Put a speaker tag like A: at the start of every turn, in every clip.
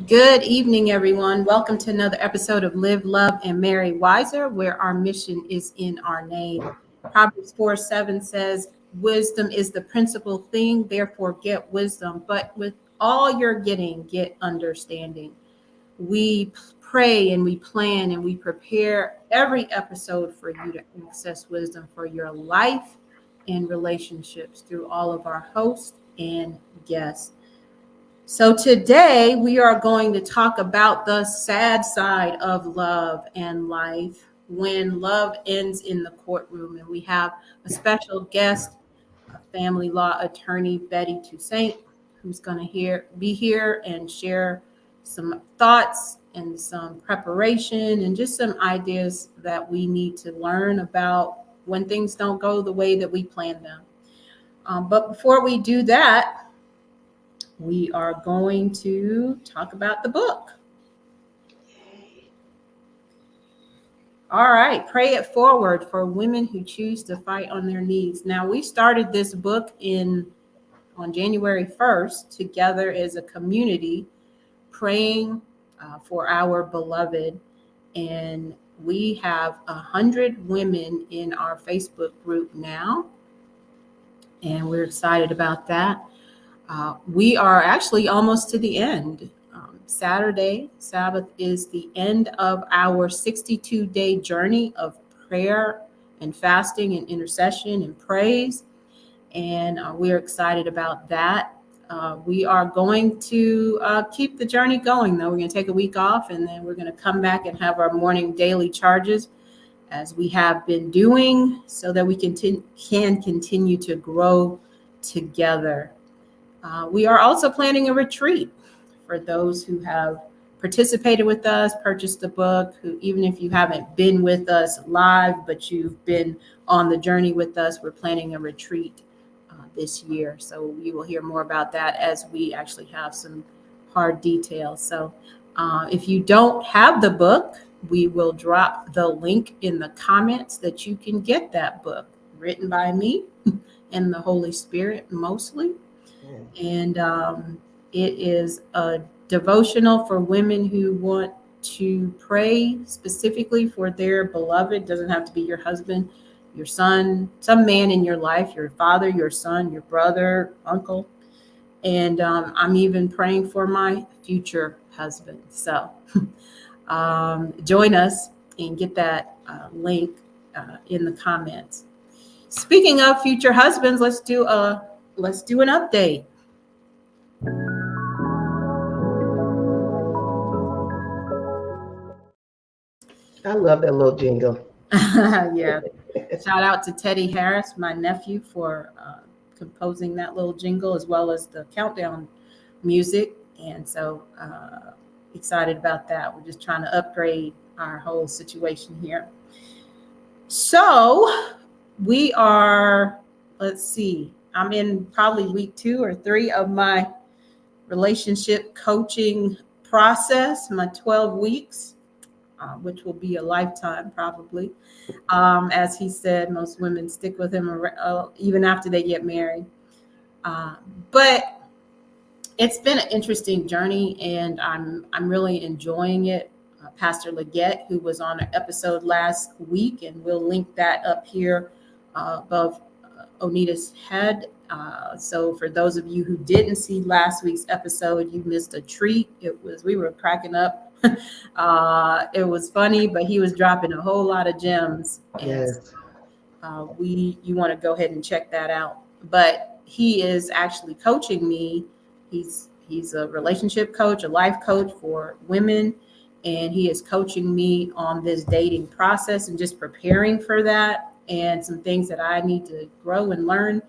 A: Good evening, everyone. Welcome to another episode of Live, Love, and Marry Wiser, where our mission is in our name. Proverbs 4:7 says, wisdom is the principal thing, therefore get wisdom. But with all you're getting, get understanding. We pray and we plan and we prepare every episode for you to access wisdom for your life and relationships through all of our hosts and guests. So today we are going to talk about the sad side of love and life when love ends in the courtroom. And we have a special guest, family law attorney Betty Toussaint, who's going to be here and share some thoughts and some preparation and just some ideas that we need to learn about when things don't go the way that we plan them. But before we do that, we are going to talk about the book. All right, Pray It Forward for Women Who Choose to Fight on Their Knees. Now, we started this book on January 1st together as a community praying for our beloved. And we have 100 women in our Facebook group now, and we're excited about that. We are actually almost to the end. Sabbath is the end of our 62-day journey of prayer and fasting and intercession and praise. And we're excited about that. We are going to keep the journey going, though. We're going to take a week off, and then we're going to come back and have our morning daily charges as we have been doing so that we can continue to grow together. We are also planning a retreat for those who have participated with us, purchased the book, who, even if you haven't been with us live, but you've been on the journey with us, we're planning a retreat this year. So you will hear more about that as we actually have some hard details. So if you don't have the book, we will drop the link in the comments that you can get that book, written by me and the Holy Spirit mostly. And it is a devotional for women who want to pray specifically for their beloved. It doesn't have to be your husband, your son, some man in your life, your father, your son, your brother, uncle. And I'm even praying for my future husband. So join us and get that link in the comments. Speaking of future husbands, let's do an update.
B: I love that little jingle.
A: Yeah. Shout out to Teddy Harris, my nephew, for composing that little jingle, as well as the countdown music. And so excited about that. We're just trying to upgrade our whole situation here. So we are, let's see, I'm in probably week 2 or 3 of my relationship coaching process, my 12 weeks. Which will be a lifetime probably. As he said, most women stick with him even after they get married. But it's been an interesting journey, and I'm really enjoying it. Pastor Leggett, who was on an episode last week, and we'll link that up here above Onita's head. So for those of you who didn't see last week's episode, you missed a treat. We were cracking up. It was funny, but he was dropping a whole lot of gems.
B: Yes.
A: You want to go ahead and check that out. But he is actually coaching me. He's a relationship coach, a life coach for women, and he is coaching me on this dating process and just preparing for that, and some things that I need to grow and learn.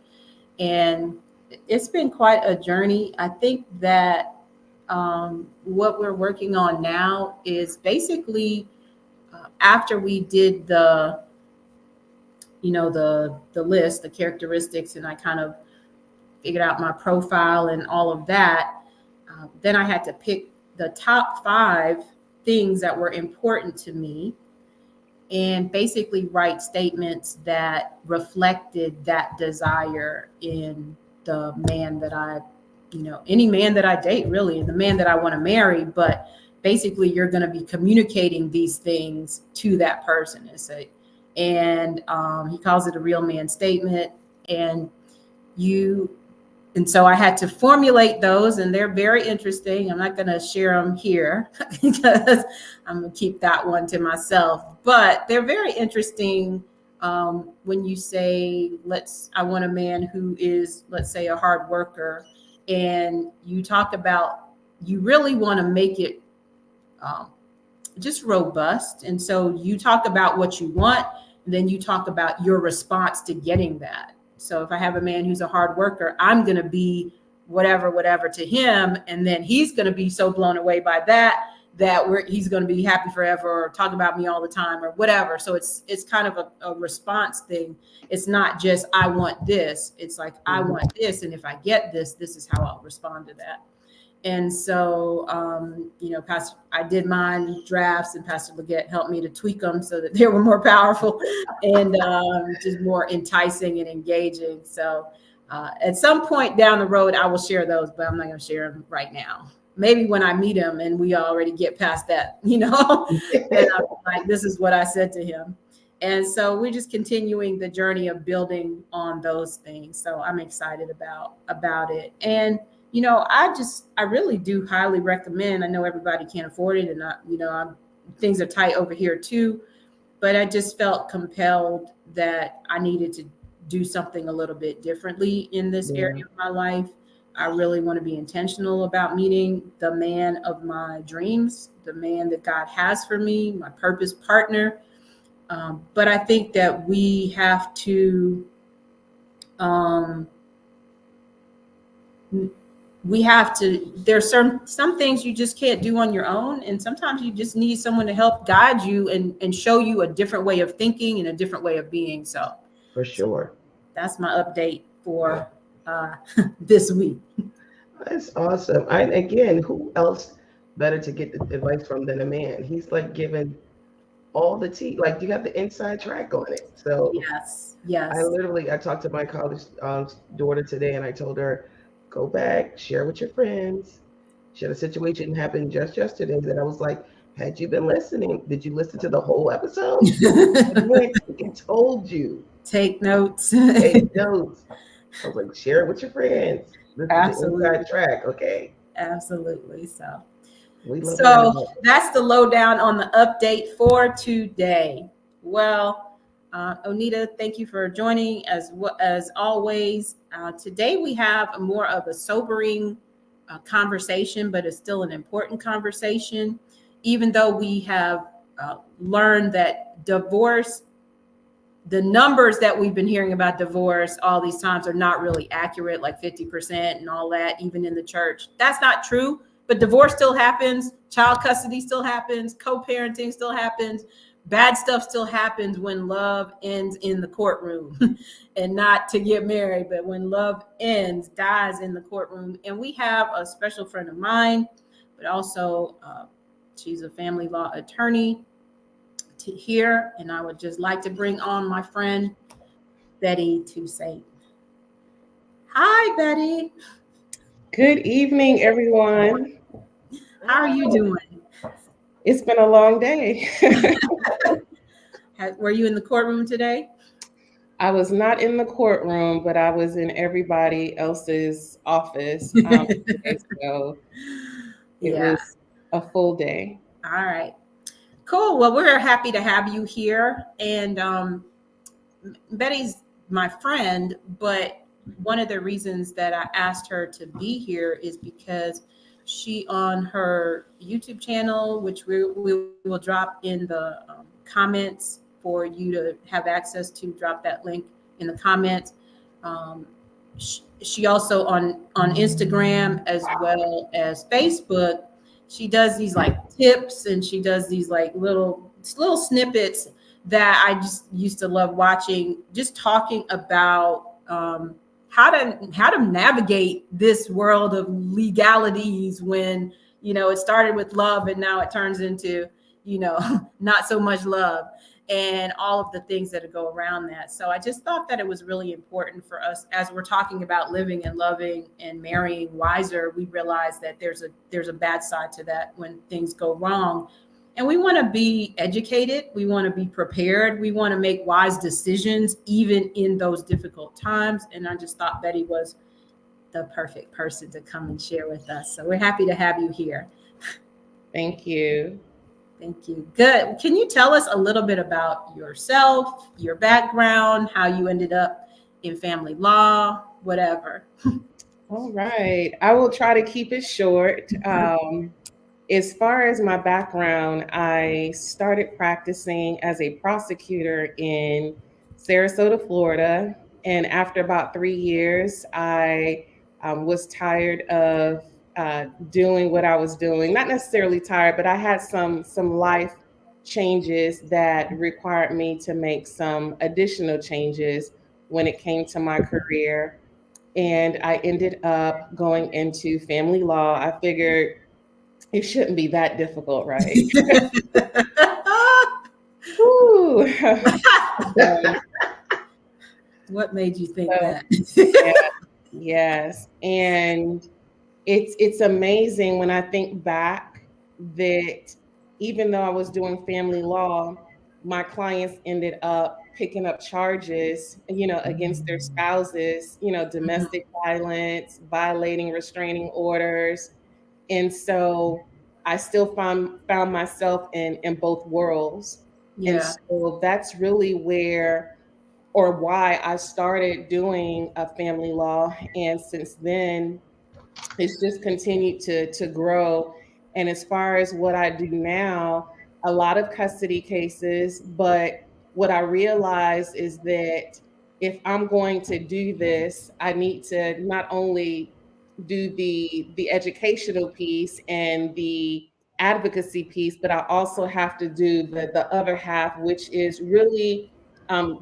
A: And it's been quite a journey. I think that what we're working on now is basically after we did the list, the characteristics, and I kind of figured out my profile and all of that. Then I had to pick the top 5 things that were important to me and basically write statements that reflected that desire in the man that I any man that I date, really, and the man that I want to marry. But basically, you're going to be communicating these things to that person. And he calls it a real man statement. And so I had to formulate those, and they're very interesting. I'm not going to share them here because I'm going to keep that one to myself. But they're very interesting when you say, I want a man who is, let's say, a hard worker, and you talk about, you really want to make it just robust. And so you talk about what you want, and then you talk about your response to getting that. So if I have a man who's a hard worker, I'm going to be whatever to him. And then he's going to be so blown away by that he's going to be happy forever, or talk about me all the time, or whatever. So it's kind of a response thing. It's not just, I want this. It's like, I want this. And if I get this, this is how I'll respond to that. And so, I did mine drafts, and Pastor Leggett helped me to tweak them so that they were more powerful and just more enticing and engaging. So at some point down the road, I will share those, but I'm not going to share them right now. Maybe when I meet him and we already get past that, and I'm like, this is what I said to him. And so we're just continuing the journey of building on those things. So I'm excited about it. And I really do highly recommend. I know everybody can't afford it, and things are tight over here too, but I just felt compelled that I needed to do something a little bit differently in this area of my life. I really want to be intentional about meeting the man of my dreams, the man that God has for me, my purpose partner. But I think that we have to, there's some things you just can't do on your own. And sometimes you just need someone to help guide you and show you a different way of thinking and a different way of being. So
B: for sure.
A: That's my update for this week.
B: That's awesome. Again, who else better to get the advice from than a man? He's like giving all the tea. Like, you got the inside track on it. So
A: yes.
B: I talked to my college daughter today, and I told her, go back, share with your friends. She had a situation happen just yesterday that I was like, had you been listening? Did you listen to the whole episode? I told you.
A: Take notes.
B: Take notes. I was like, share it with your friends. This
A: Absolutely.
B: is the inside track, okay?
A: Absolutely. So that's the lowdown on the update for today. Well, Onita, thank you for joining as always. Today we have more of a sobering conversation, but it's still an important conversation, even though we have learned that divorce, the numbers that we've been hearing about divorce all these times are not really accurate, like 50% and all that, even in the church. That's not true, but divorce still happens. Child custody still happens. Co-parenting still happens. Bad stuff still happens when love ends in the courtroom and not to get married, but when love dies in the courtroom. And we have a special friend of mine, but also she's a family law attorney here. And I would just like to bring on my friend, Betty Toussaint. Hi, Betty.
C: Good evening, everyone.
A: How are you doing?
C: It's been a long day.
A: Were you in the courtroom today?
C: I was not in the courtroom, but I was in everybody else's office. So it was a full day.
A: All right. Cool. Well, we're happy to have you here. And Betty's my friend, but one of the reasons that I asked her to be here is because she, on her YouTube channel, which we will drop in the comments for you to have access to, drop that link in the comments. She also on Instagram as well as Facebook, she does these like tips, and she does these like little snippets that I just used to love watching, just talking about how to navigate this world of legalities when, it started with love and now it turns into, not so much love. and all of the things that go around that. So I just thought that it was really important for us, as we're talking about living and loving and marrying wiser, we realize that there's a bad side to that when things go wrong. And we want to be educated. We want to be prepared. We want to make wise decisions, even in those difficult times. And I just thought Betty was the perfect person to come and share with us. So we're happy to have you here.
C: Thank you.
A: Thank you. Good. Can you tell us a little bit about yourself, your background, how you ended up in family law, whatever?
C: All right. I will try to keep it short. As far as my background, I started practicing as a prosecutor in Sarasota, Florida. And after about 3 years, I was tired of doing what I was doing. Not necessarily tired, but I had some life changes that required me to make some additional changes when it came to my career. And I ended up going into family law. I figured it shouldn't be that difficult, right? Whew.
A: What made you think that?
C: Yes. And it's amazing when I think back that even though I was doing family law, my clients ended up picking up charges, against their spouses, domestic violence, violating restraining orders. And so I still found myself in both worlds.
A: Yeah.
C: And so that's really where or why I started doing a family law. And since then, it's just continued to grow. And as far as what I do now, a lot of custody cases, but what I realize is that if I'm going to do this, I need to not only do the educational piece and the advocacy piece, but I also have to do the other half, which is really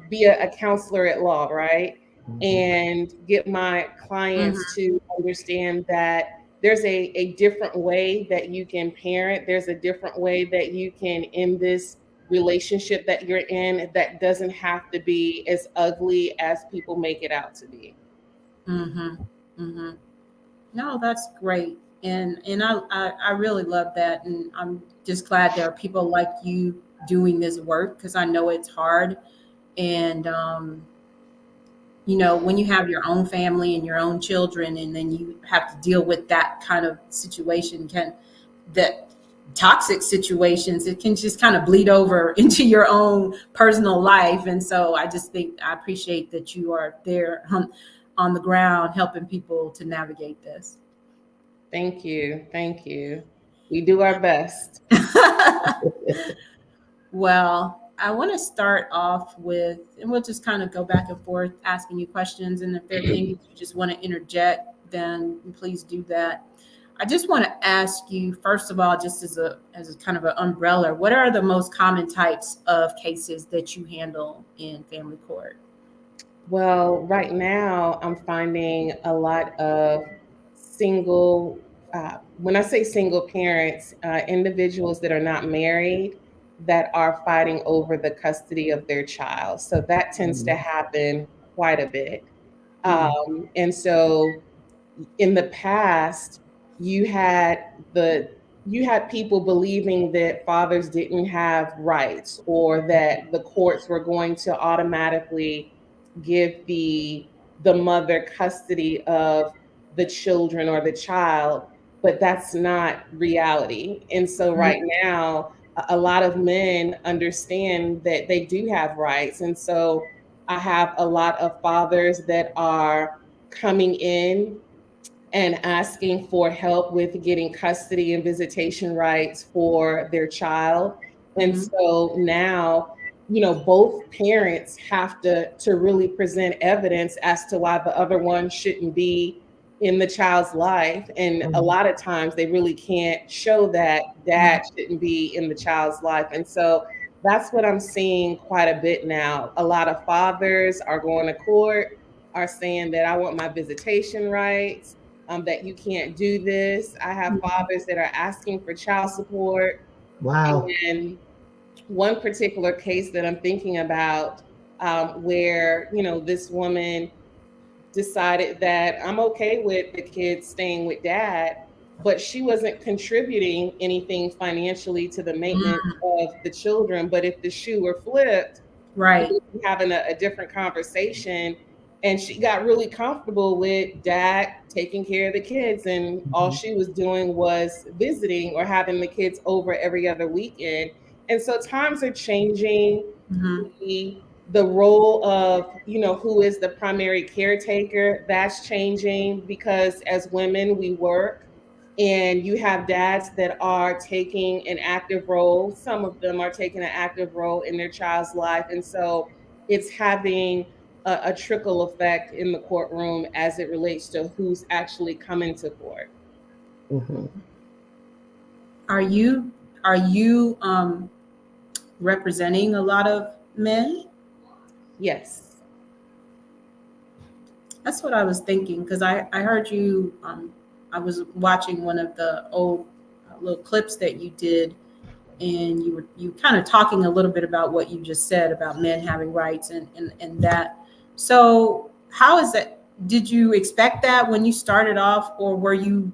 C: be a counselor at law, right? And get my clients to understand that there's a different way that you can parent. There's a different way that you can end this relationship that you're in that doesn't have to be as ugly as people make it out to be.
A: No, that's great. And I really love that. And I'm just glad there are people like you doing this work, because I know it's hard. And when you have your own family and your own children, and then you have to deal with that kind of situation, that toxic situations, it can just kind of bleed over into your own personal life. And so I appreciate that you are there on the ground helping people to navigate this.
C: Thank you. Thank you. We do our best.
A: Well, I want to start off with, and we'll just kind of go back and forth asking you questions. And if there are things you just want to interject, then please do that. I just want to ask you, first of all, just as a kind of an umbrella, what are the most common types of cases that you handle in family court?
C: Well, right now I'm finding a lot of single, when I say single parents, individuals that are not married that are fighting over the custody of their child. So that tends to happen quite a bit. And so in the past, you had people believing that fathers didn't have rights, or that the courts were going to automatically give the mother custody of the children or the child, but that's not reality. And so right now, a lot of men understand that they do have rights. And so I have a lot of fathers that are coming in and asking for help with getting custody and visitation rights for their child. And so now, both parents have to really present evidence as to why the other one shouldn't be in the child's life. And a lot of times they really can't show that dad shouldn't be in the child's life. And so that's what I'm seeing quite a bit now. A lot of fathers are going to court, are saying that I want my visitation rights, that you can't do this. I have fathers that are asking for child support.
B: Wow.
C: And one particular case that I'm thinking about, where, this woman decided that I'm okay with the kids staying with dad, but she wasn't contributing anything financially to the maintenance
A: Mm,
C: of the children. But if the shoe were flipped, we
A: right.
C: would be having a different conversation. And she got really comfortable with dad taking care of the kids, and all
B: Mhm.
C: she was doing was visiting or having the kids over every other weekend. And so times are changing.
A: Hmm.
C: The role of, who is the primary caretaker, that's changing, because as women we work, and you have dads that are taking an active role. Some of them are taking an active role in their child's life, and so it's having a trickle effect in the courtroom as it relates to who's actually coming to court.
B: Mhm.
A: Are you representing a lot of men?
C: Yes.
A: That's what I was thinking, because I heard you. I was watching one of the old little clips that you did, and you kind of talking a little bit about what you just said about men having rights and that. So how is that? Did you expect that when you started off, or were you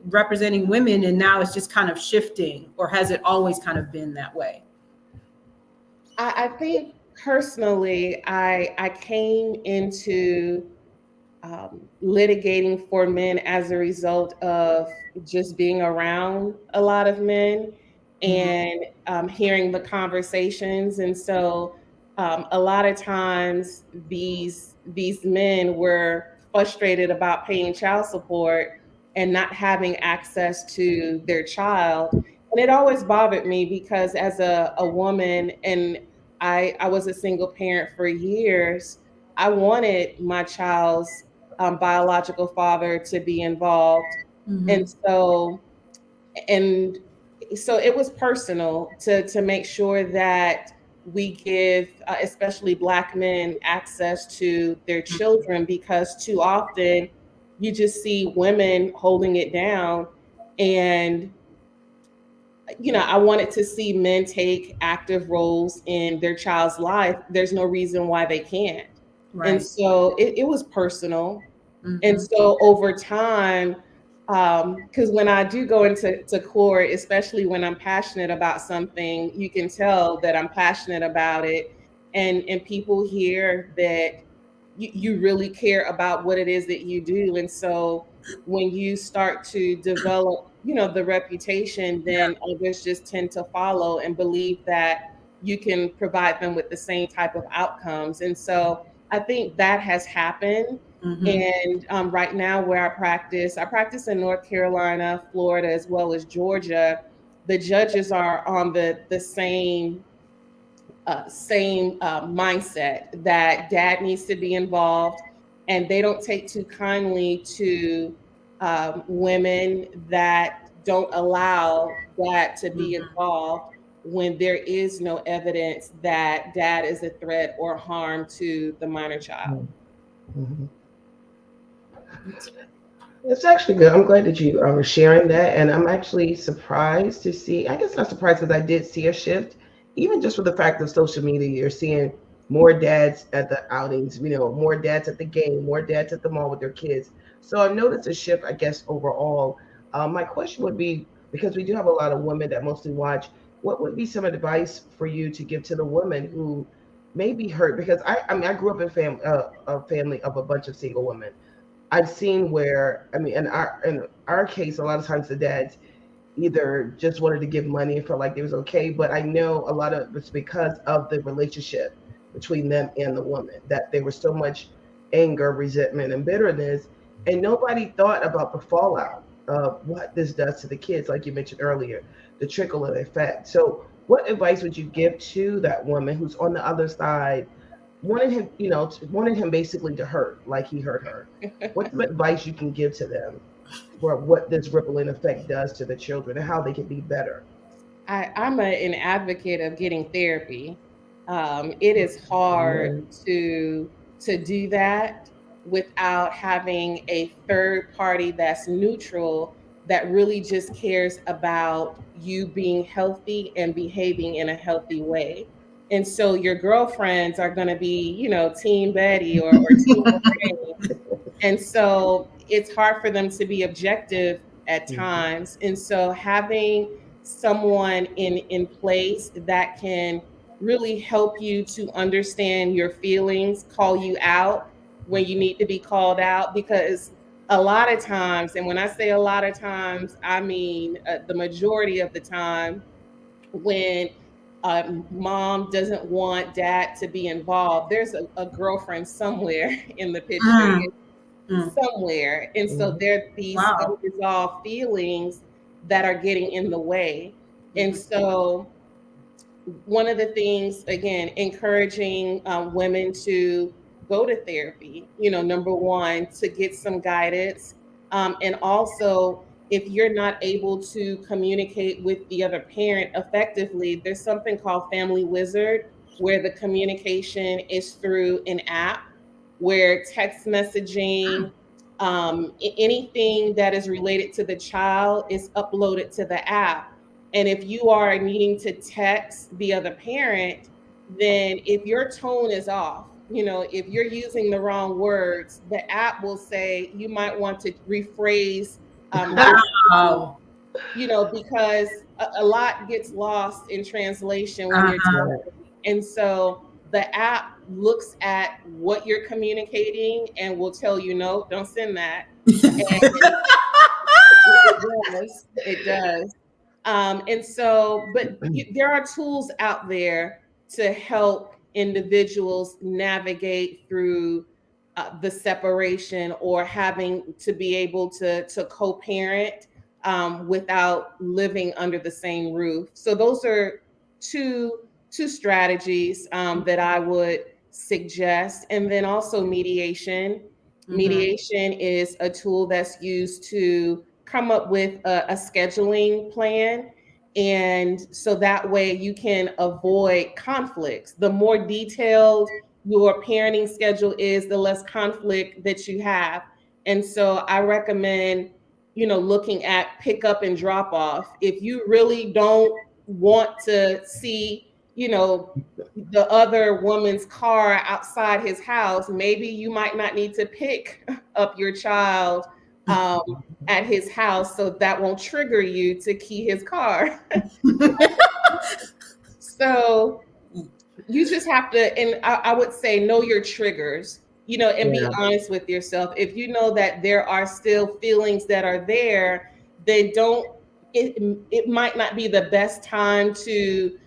A: representing women and now it's just kind of shifting, or has it always kind of been that way?
C: I think personally, I came into litigating for men as a result of just being around a lot of men,
A: Mhm.
C: and hearing the conversations. And so a lot of times these men were frustrated about paying child support and not having access to their child. And it always bothered me, because as a woman, and I was a single parent for years, I wanted my child's biological father to be involved. And
A: Mhm.
C: and so it was personal to make sure that we give, especially Black men, access to their children, because too often you just see women holding it down. And I wanted to see men take active roles in their child's life. There's no reason why they can't. And
A: Right.
C: so it was personal. And
A: Mhm.
C: so over time, because when I do go into court, especially when I'm passionate about something, you can tell that I'm passionate about it. And people hear that you really care about what it is that you do. And so when you start to develop, the reputation,
A: Yeah.
C: then others just tend to follow and believe that you can provide them with the same type of outcomes. And so I think that has happened.
A: Mhm.
C: And right now, where I practice in North Carolina, Florida, as well as Georgia. The judges are on the same mindset that dad needs to be involved, and they don't take too kindly to women that don't allow dad to be
A: Mhm.
C: involved when there is no evidence that dad is a threat or harm to the minor child.
B: Mhm. It's actually good. I'm glad that you are sharing that, and I'm actually surprised to see. I guess not surprised, because I did see a shift, even just for the fact of social media. You're seeing more dads at the outings, more dads at the game, more dads at the mall with their kids. So I've noticed a shift, I guess, overall. My question would be, because we do have a lot of women that mostly watch, what would be some advice for you to give to the women who may be hurt? Because I mean, I grew up in a family of a bunch of single women. I've seen where, I mean, in our case, a lot of times the dads either just wanted to give money and felt like it was okay, but I know a lot of it's because of the relationship between them and the woman, that there was so much anger, resentment, and bitterness, and nobody thought about the fallout of what this does to the kids, like you mentioned earlier, the trickle of effect. So, what advice would you give to that woman who's on the other side, wanted him basically to hurt like he hurt her? What's some advice you can give to them for what this rippling effect does to the children and how they can be better?
C: I'm an advocate of getting therapy. It is hard
B: Amen.
C: to do that without having a third party that's neutral that really just cares about you being healthy and behaving in a healthy way. And so your girlfriends are going to be, Team Betty or Team Lorraine. And so it's hard for them to be objective at times. And so having someone in place that can really help you to understand your feelings, call you out when you need to be called out, because a lot of times, and when I say a lot of times, I mean the majority of the time, when mom doesn't want dad to be involved, there's a girlfriend somewhere in the picture,
A: Mm, mm.
C: somewhere. And so there are these
A: Wow.
C: unresolved feelings that are getting in the way. And so one of the things, again, encouraging women to go to therapy, number one, to get some guidance. And also, if you're not able to communicate with the other parent effectively, there's something called Family Wizard, where the communication is through an app, where text messaging, anything that is related to the child is uploaded to the app. And if you are needing to text the other parent, then if your tone is off, if you're using the wrong words, the app will say you might want to rephrase this,
A: Wow.
C: because a lot gets lost in translation when you're
A: Uh-huh.
C: texting. And so the app looks at what you're communicating and will tell you, no, don't send that. And it does. It does. And so, but there are tools out there to help individuals navigate through the separation, or having to be able to co-parent without living under the same roof. So those are two strategies that I would suggest. And then also mediation. Mediation is a tool that's used to come up with a scheduling plan. And so that way you can avoid conflicts. The more detailed your parenting schedule is, the less conflict that you have. And so I recommend, looking at pick up and drop off. If you really don't want to see, the other woman's car outside his house, maybe you might not need to pick up your child at his house, so that won't trigger you to key his car. So you just have to, and I would say, know your triggers, and be honest with yourself. If you know that there are still feelings that are there, then it might not be the best time to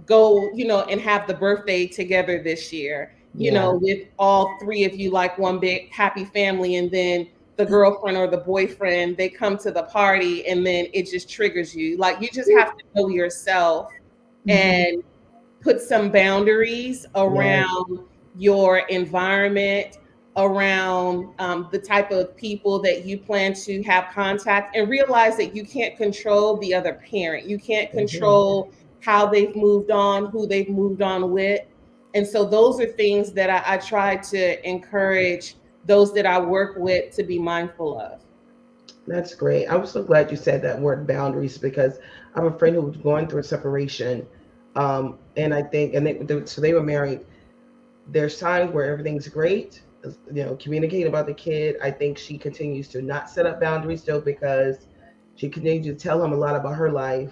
C: go, and have the birthday together this year, with all three of you, like one big happy family, and then the girlfriend or the boyfriend, they come to the party, and then it just triggers you. Like, you just have to know yourself and put some boundaries around your environment, around the type of people that you plan to have contact, and realize that you can't control the other parent. You can't control how they've moved on, who they've moved on with. And so those are things that I try to encourage those that I work with to be mindful of.
B: That's great. I'm so glad you said that word boundaries, because I have a friend who was going through a separation. And I think, so they were married. There's times where everything's great, communicate about the kid. I think she continues to not set up boundaries still, because she continues to tell him a lot about her life.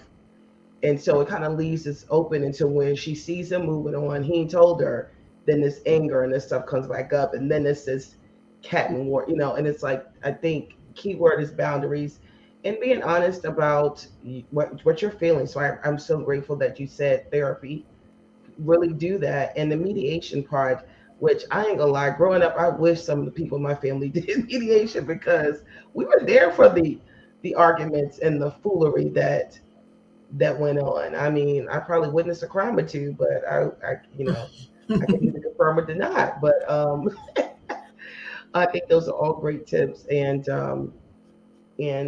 B: And so it kind of leaves this open until when she sees him moving on, he ain't told her, then this anger and this stuff comes back up. And then it's this cat and war, and it's like, I think key word is boundaries and being honest about what you're feeling. So I'm so grateful that you said therapy. Really do that. And the mediation part, which I ain't gonna lie, growing up, I wish some of the people in my family did mediation, because we were there for the arguments and the foolery that went on. I mean, I probably witnessed a crime or two, but I I can either confirm or deny. But I think those are all great tips, and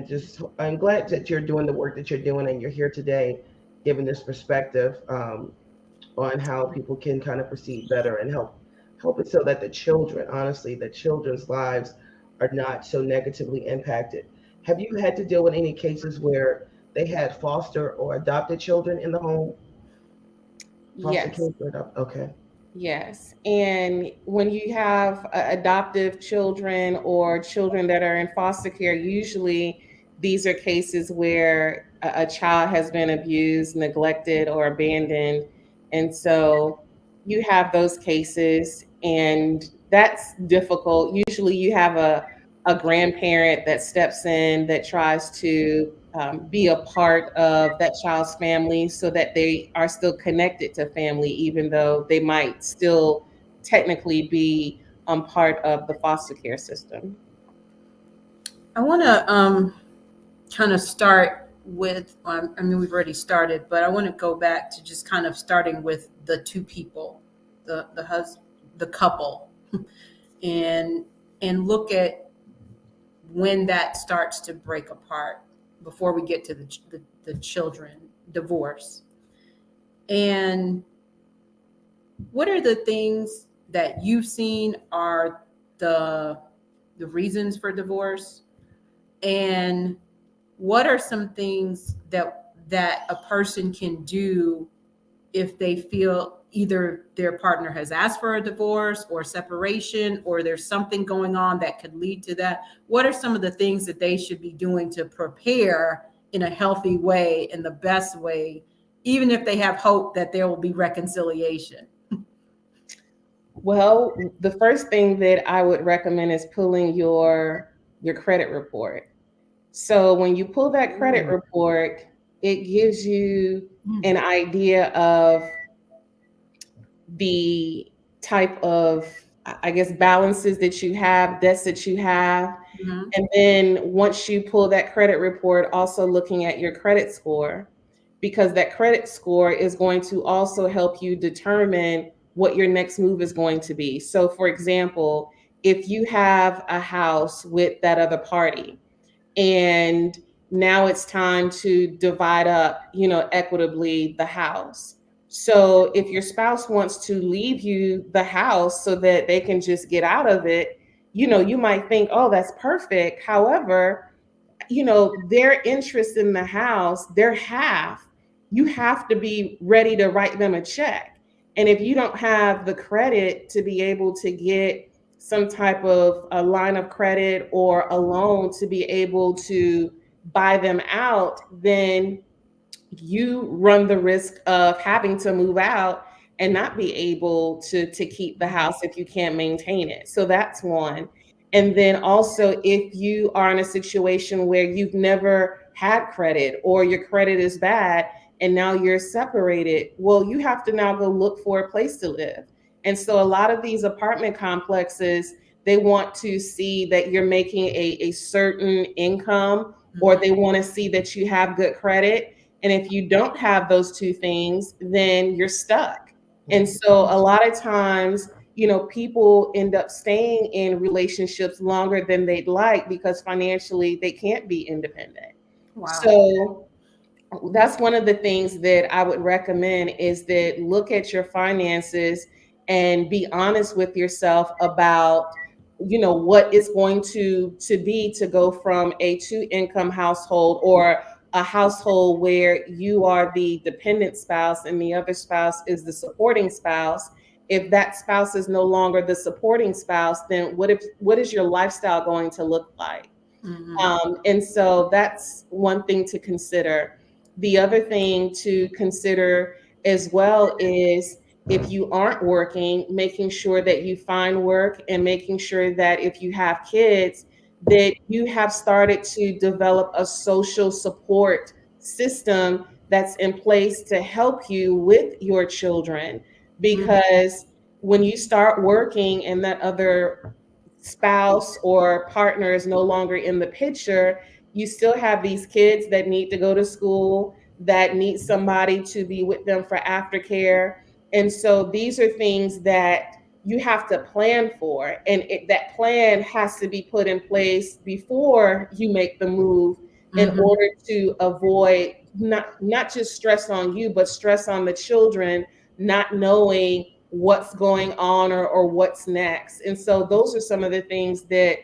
B: just I'm glad that you're doing the work that you're doing, and you're here today, giving this perspective on how people can kind of proceed better and help it so that the children's lives are not so negatively impacted. Have you had to deal with any cases where they had foster or adopted children in the home? Foster
C: Yes.
B: kids or adopt? Okay.
C: Yes. And when you have adoptive children or children that are in foster care, usually these are cases where a child has been abused, neglected, or abandoned. And so you have those cases, and that's difficult. Usually you have a grandparent that steps in that tries to be a part of that child's family so that they are still connected to family, even though they might still technically be part of the foster care system.
A: I want to kind of start with, I mean, we've already started, but I want to go back to just kind of starting with the two people, the husband, the couple, and look at when that starts to break apart before we get to the children, divorce. And what are the things that you've seen are the reasons for divorce? And what are some things that a person can do if they feel either their partner has asked for a divorce or separation, or there's something going on that could lead to that? What are some of the things that they should be doing to prepare in a healthy way, in the best way, even if they have hope that there will be reconciliation?
C: Well, the first thing that I would recommend is pulling your credit report. So when you pull that credit report, it gives you an idea of the type of, I guess, balances that you have, debts that you have.
A: Mhm.
C: And then once you pull that credit report, also looking at your credit score, because that credit score is going to also help you determine what your next move is going to be. So, for example, if you have a house with that other party, and now it's time to divide up, equitably the house. So if your spouse wants to leave you the house so that they can just get out of it, you might think, oh, that's perfect. However, their interest in the house, their half, you have to be ready to write them a check. And if you don't have the credit to be able to get some type of a line of credit or a loan to be able to buy them out, then you run the risk of having to move out and not be able to keep the house if you can't maintain it. So that's one. And then also, if you are in a situation where you've never had credit or your credit is bad and now you're separated, well, you have to now go look for a place to live. And so a lot of these apartment complexes, they want to see that you're making a certain income, or they want to see that you have good credit. And if you don't have those two things, then you're stuck. And so a lot of times, people end up staying in relationships longer than they'd like because financially they can't be independent.
A: Wow.
C: So that's one of the things that I would recommend, is that look at your finances and be honest with yourself about what it's going to be to go from a two income household, or a household where you are the dependent spouse and the other spouse is the supporting spouse. If that spouse is no longer the supporting spouse, then what is your lifestyle going to look like? And so that's one thing to consider. The other thing to consider as well is, if you aren't working, making sure that you find work, and making sure that if you have kids, that you have started to develop a social support system that's in place to help you with your children. Because when you start working and that other spouse or partner is no longer in the picture, you still have these kids that need to go to school, that need somebody to be with them for aftercare. And so these are things that you have to plan for. And that plan has to be put in place before you make the move, in order to avoid not just stress on you, but stress on the children, not knowing what's going on, or what's next. And so those are some of the things that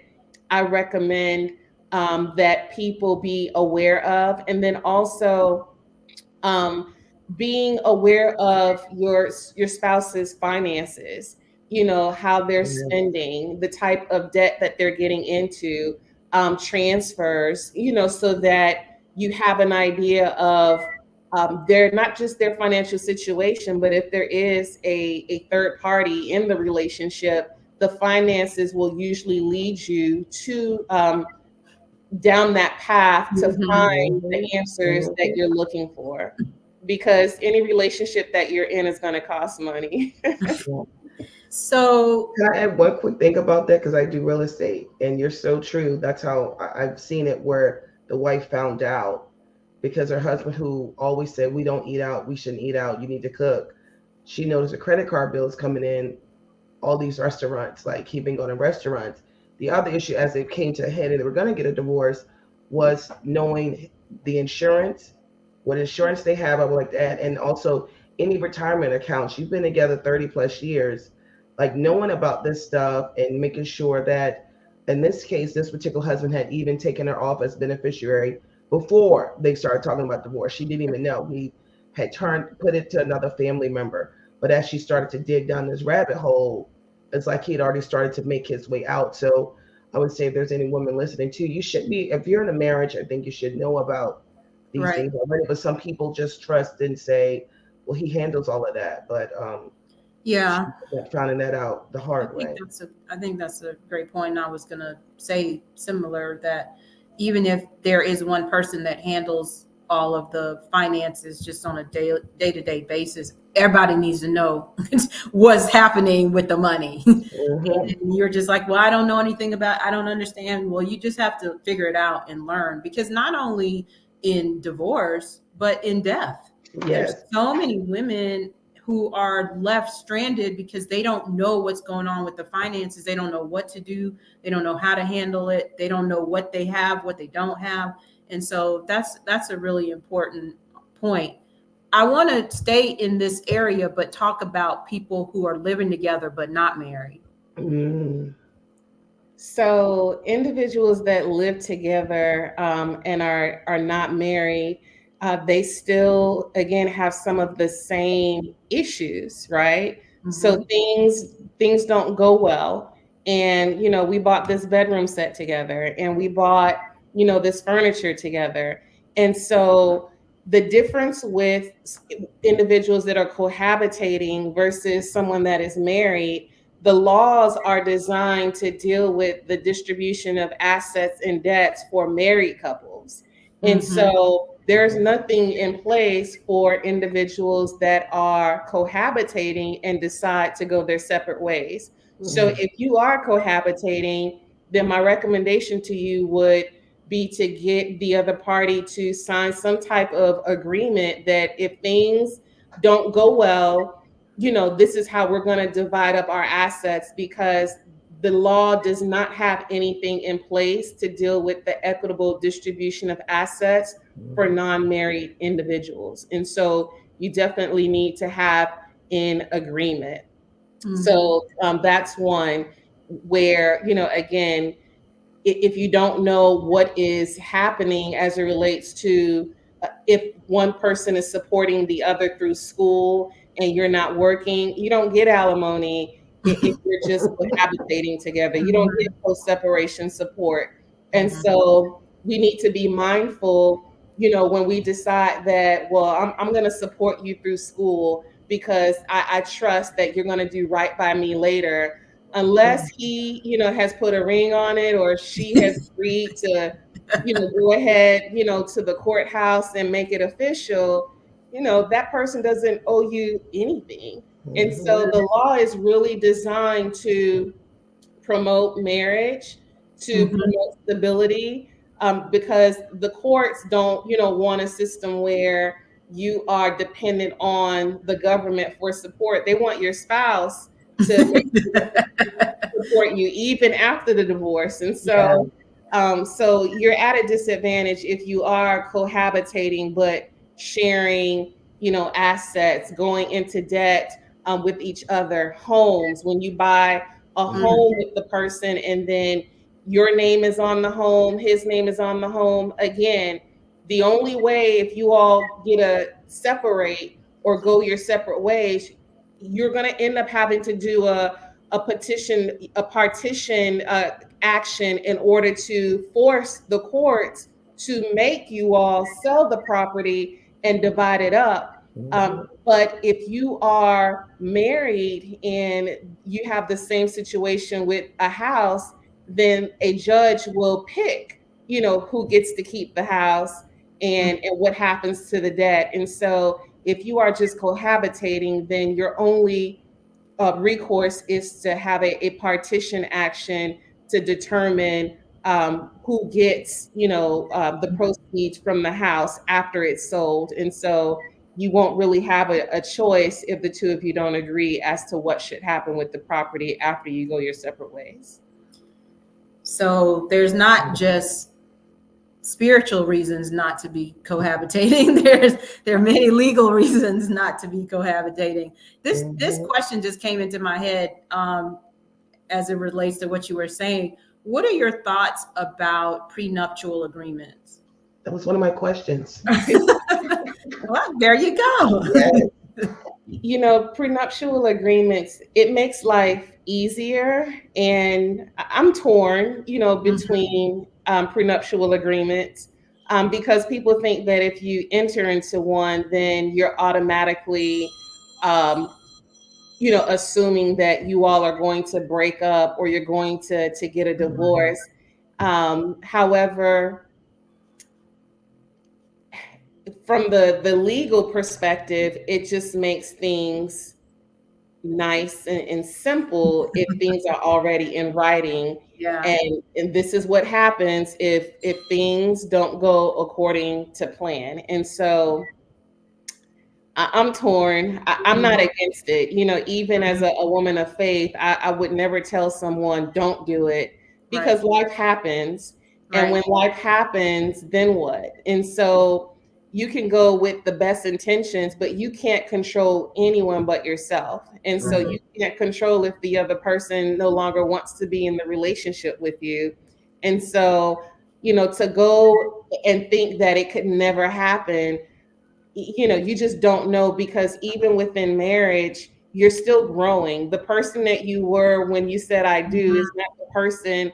C: I recommend that people be aware of. And then also being aware of your spouse's finances, how they're spending, the type of debt that they're getting into, transfers, so that you have an idea of their not just their financial situation, but if there is a third party in the relationship, the finances will usually lead you to down that path to find the answers that you're looking for, because any relationship that you're in is going to cost money.
A: So
B: can I add one quick thing about that? Because I do real estate, and you're so true. That's how I've seen it, where the wife found out because her husband, who always said, we don't eat out, we shouldn't eat out, you need to cook. She noticed a credit card bill is coming in, all these restaurants, like he'd been going to restaurants. The other issue, as it came to a head and they were going to get a divorce, was knowing the insurance, what insurance they have. I would like to add, and also any retirement accounts. You've been together 30 plus years, like knowing about this stuff and making sure that, in this case, this particular husband had even taken her off as beneficiary before they started talking about divorce. She didn't even know. He had put it to another family member. But as she started to dig down this rabbit hole, it's like he'd already started to make his way out. So I would say if there's any woman listening too, you should be, if you're in a marriage, I think you should know about these things already. But some people just trust and say, well, he handles all of that. But
A: yeah,
B: finding that out the hard way.
A: I think that's a great point. And I was going to say similar, that even if there is one person that handles all of the finances just on a day-to-day basis, everybody needs to know what's happening with the money. And you're just like, well, I don't know anything I don't understand. Well, you just have to figure it out and learn, because not only in divorce, but in death, there's so many women who are left stranded because they don't know what's going on with the finances. They don't know what to do. They don't know how to handle it. They don't know what they have, what they don't have. And so that's a really important point. I want to stay in this area, but talk about people who are living together but not married.
C: So individuals that live together and are not married, they still, again, have some of the same issues, right? So things don't go well. And, we bought this bedroom set together, and we bought, this furniture together. And so the difference with individuals that are cohabitating versus someone that is married, the laws are designed to deal with the distribution of assets and debts for married couples. And so there's nothing in place for individuals that are cohabitating and decide to go their separate ways. So if you are cohabitating, then my recommendation to you would be to get the other party to sign some type of agreement that if things don't go well, this is how we're going to divide up our assets, because the law does not have anything in place to deal with the equitable distribution of assets for non-married individuals. And so you definitely need to have an agreement. So that's one where, again, if you don't know what is happening as it relates to if one person is supporting the other through school and you're not working, you don't get alimony if you're just cohabitating together. You don't get post-separation support. And so we need to be mindful, when we decide that, well, I'm going to support you through school because I trust that you're going to do right by me later. Unless he, has put a ring on it, or she has agreed to, go ahead, to the courthouse and make it official, that person doesn't owe you anything. And so the law is really designed to promote marriage, to promote stability, because the courts don't, want a system where you are dependent on the government for support. They want your spouse to make support you even after the divorce. And so so you're at a disadvantage if you are cohabitating but sharing, assets, going into debt with each other, homes. When you buy a home with the person and then your name is on the home, his name is on the home. Again, the only way, if you all get to separate or go your separate ways, you're going to end up having to do a partition action in order to force the courts to make you all sell the property and divide it up. But if you are married and you have the same situation with a house, then a judge will pick, who gets to keep the house and what happens to the debt. And so if you are just cohabitating, then your only recourse is to have a partition action to determine who gets, the proceeds from the house after it's sold. And so you won't really have a choice if the two of you don't agree as to what should happen with the property after you go your separate ways.
A: So there's not just spiritual reasons not to be cohabitating. There are many legal reasons not to be cohabitating. This question just came into my head as it relates to what you were saying. What are your thoughts about prenuptial agreements?
B: That was one of my questions.
A: Well, there you go.
B: Yes.
C: Prenuptial agreements, it makes life easier. And I'm torn, between prenuptial agreements, because people think that if you enter into one, then you're automatically, assuming that you all are going to break up or you're going to get a divorce. However, from the legal perspective, it just makes things nice and simple if things are already in writing.
A: Yeah.
C: And this is what happens if things don't go according to plan. And so I'm torn. I'm not against it. Even as a woman of faith, I would never tell someone don't do it, because life happens. And when life happens, then what? And so you can go with the best intentions, but you can't control anyone but yourself. And so you can't control if the other person no longer wants to be in the relationship with you. And so, to go and think that it could never happen, you just don't know, because even within marriage, you're still growing. The person that you were when you said I do is not the person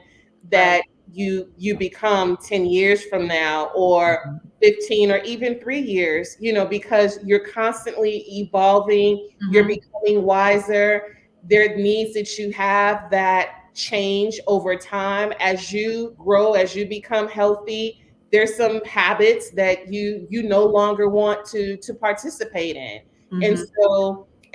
C: that you become 10 years from now, or 15, or even 3 years, because you're constantly evolving, you're becoming wiser. There are needs that you have that change over time as you grow, as you become healthy. There's some habits that you no longer want to participate in.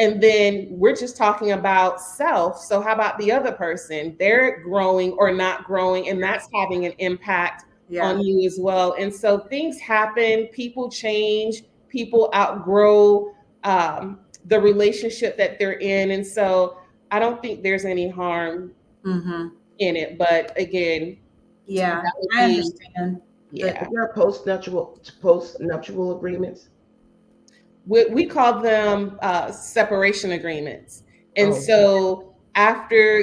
C: And then we're just talking about self. So how about the other person? They're growing or not growing, and that's having an impact on you as well. And so things happen, people change, people outgrow the relationship that they're in. And so I don't think there's any harm in it. But again,
A: I understand.
B: Yeah. There are post-nuptial agreements.
C: We call them separation agreements. And so after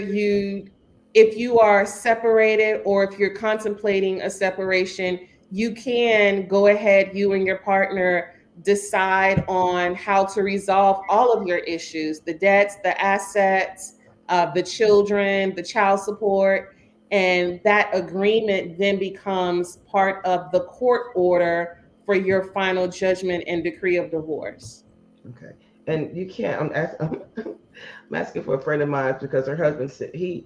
C: if you are separated, or if you're contemplating a separation, you can go ahead, you and your partner decide on how to resolve all of your issues, the debts, the assets, the children, the child support. And that agreement then becomes part of the court order for your final judgment and decree of divorce.
B: Okay. And you can't, I'm asking for a friend of mine, because her husband said he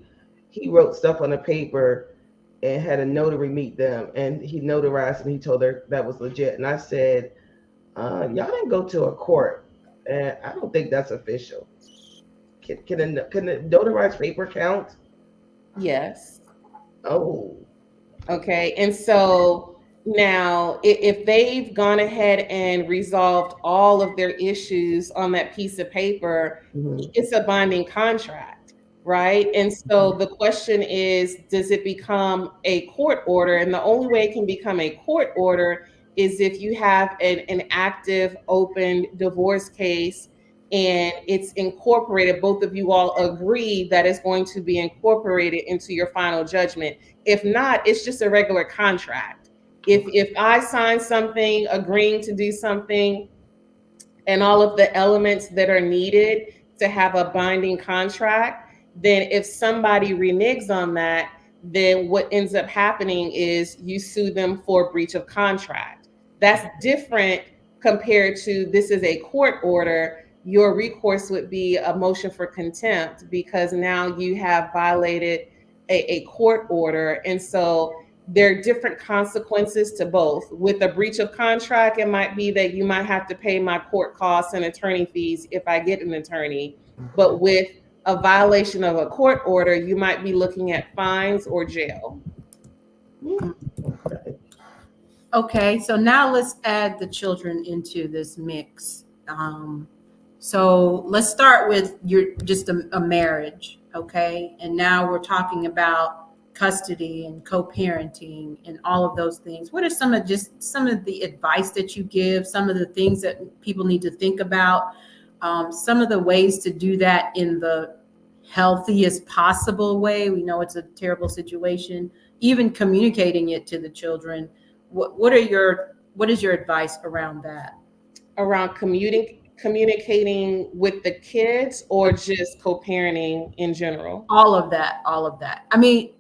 B: wrote stuff on a paper and had a notary meet them, and he notarized, and he told her that was legit. And I said, y'all didn't go to a court, and I don't think that's official. Can a notarized paper count?
C: Yes.
B: Oh.
C: Okay. And so now, if they've gone ahead and resolved all of their issues on that piece of paper, it's a binding contract, right? And so the question is, does it become a court order? And the only way it can become a court order is if you have an active, open divorce case and it's incorporated, both of you all agree that it's going to be incorporated into your final judgment. If not, it's just a regular contract. If I sign something agreeing to do something and all of the elements that are needed to have a binding contract, then if somebody reneges on that, then what ends up happening is you sue them for breach of contract. That's different compared to this is a court order. Your recourse would be a motion for contempt because now you have violated a court order. And so there are different consequences to both. With a breach of contract, it might be that you might have to pay my court costs and attorney fees if I get an attorney. But with a violation of a court order, you might be looking at fines or jail.
A: Okay, so now let's add the children into this mix. So let's start with just a marriage, okay? And now we're talking about custody and co-parenting and all of those things. What are some of the advice that you give, some of the things that people need to think about, some of the ways to do that in the healthiest possible way? We know it's a terrible situation, even communicating it to the children. What is your advice around that?
C: Around communicating with the kids or just co-parenting in general?
A: All of that. I mean,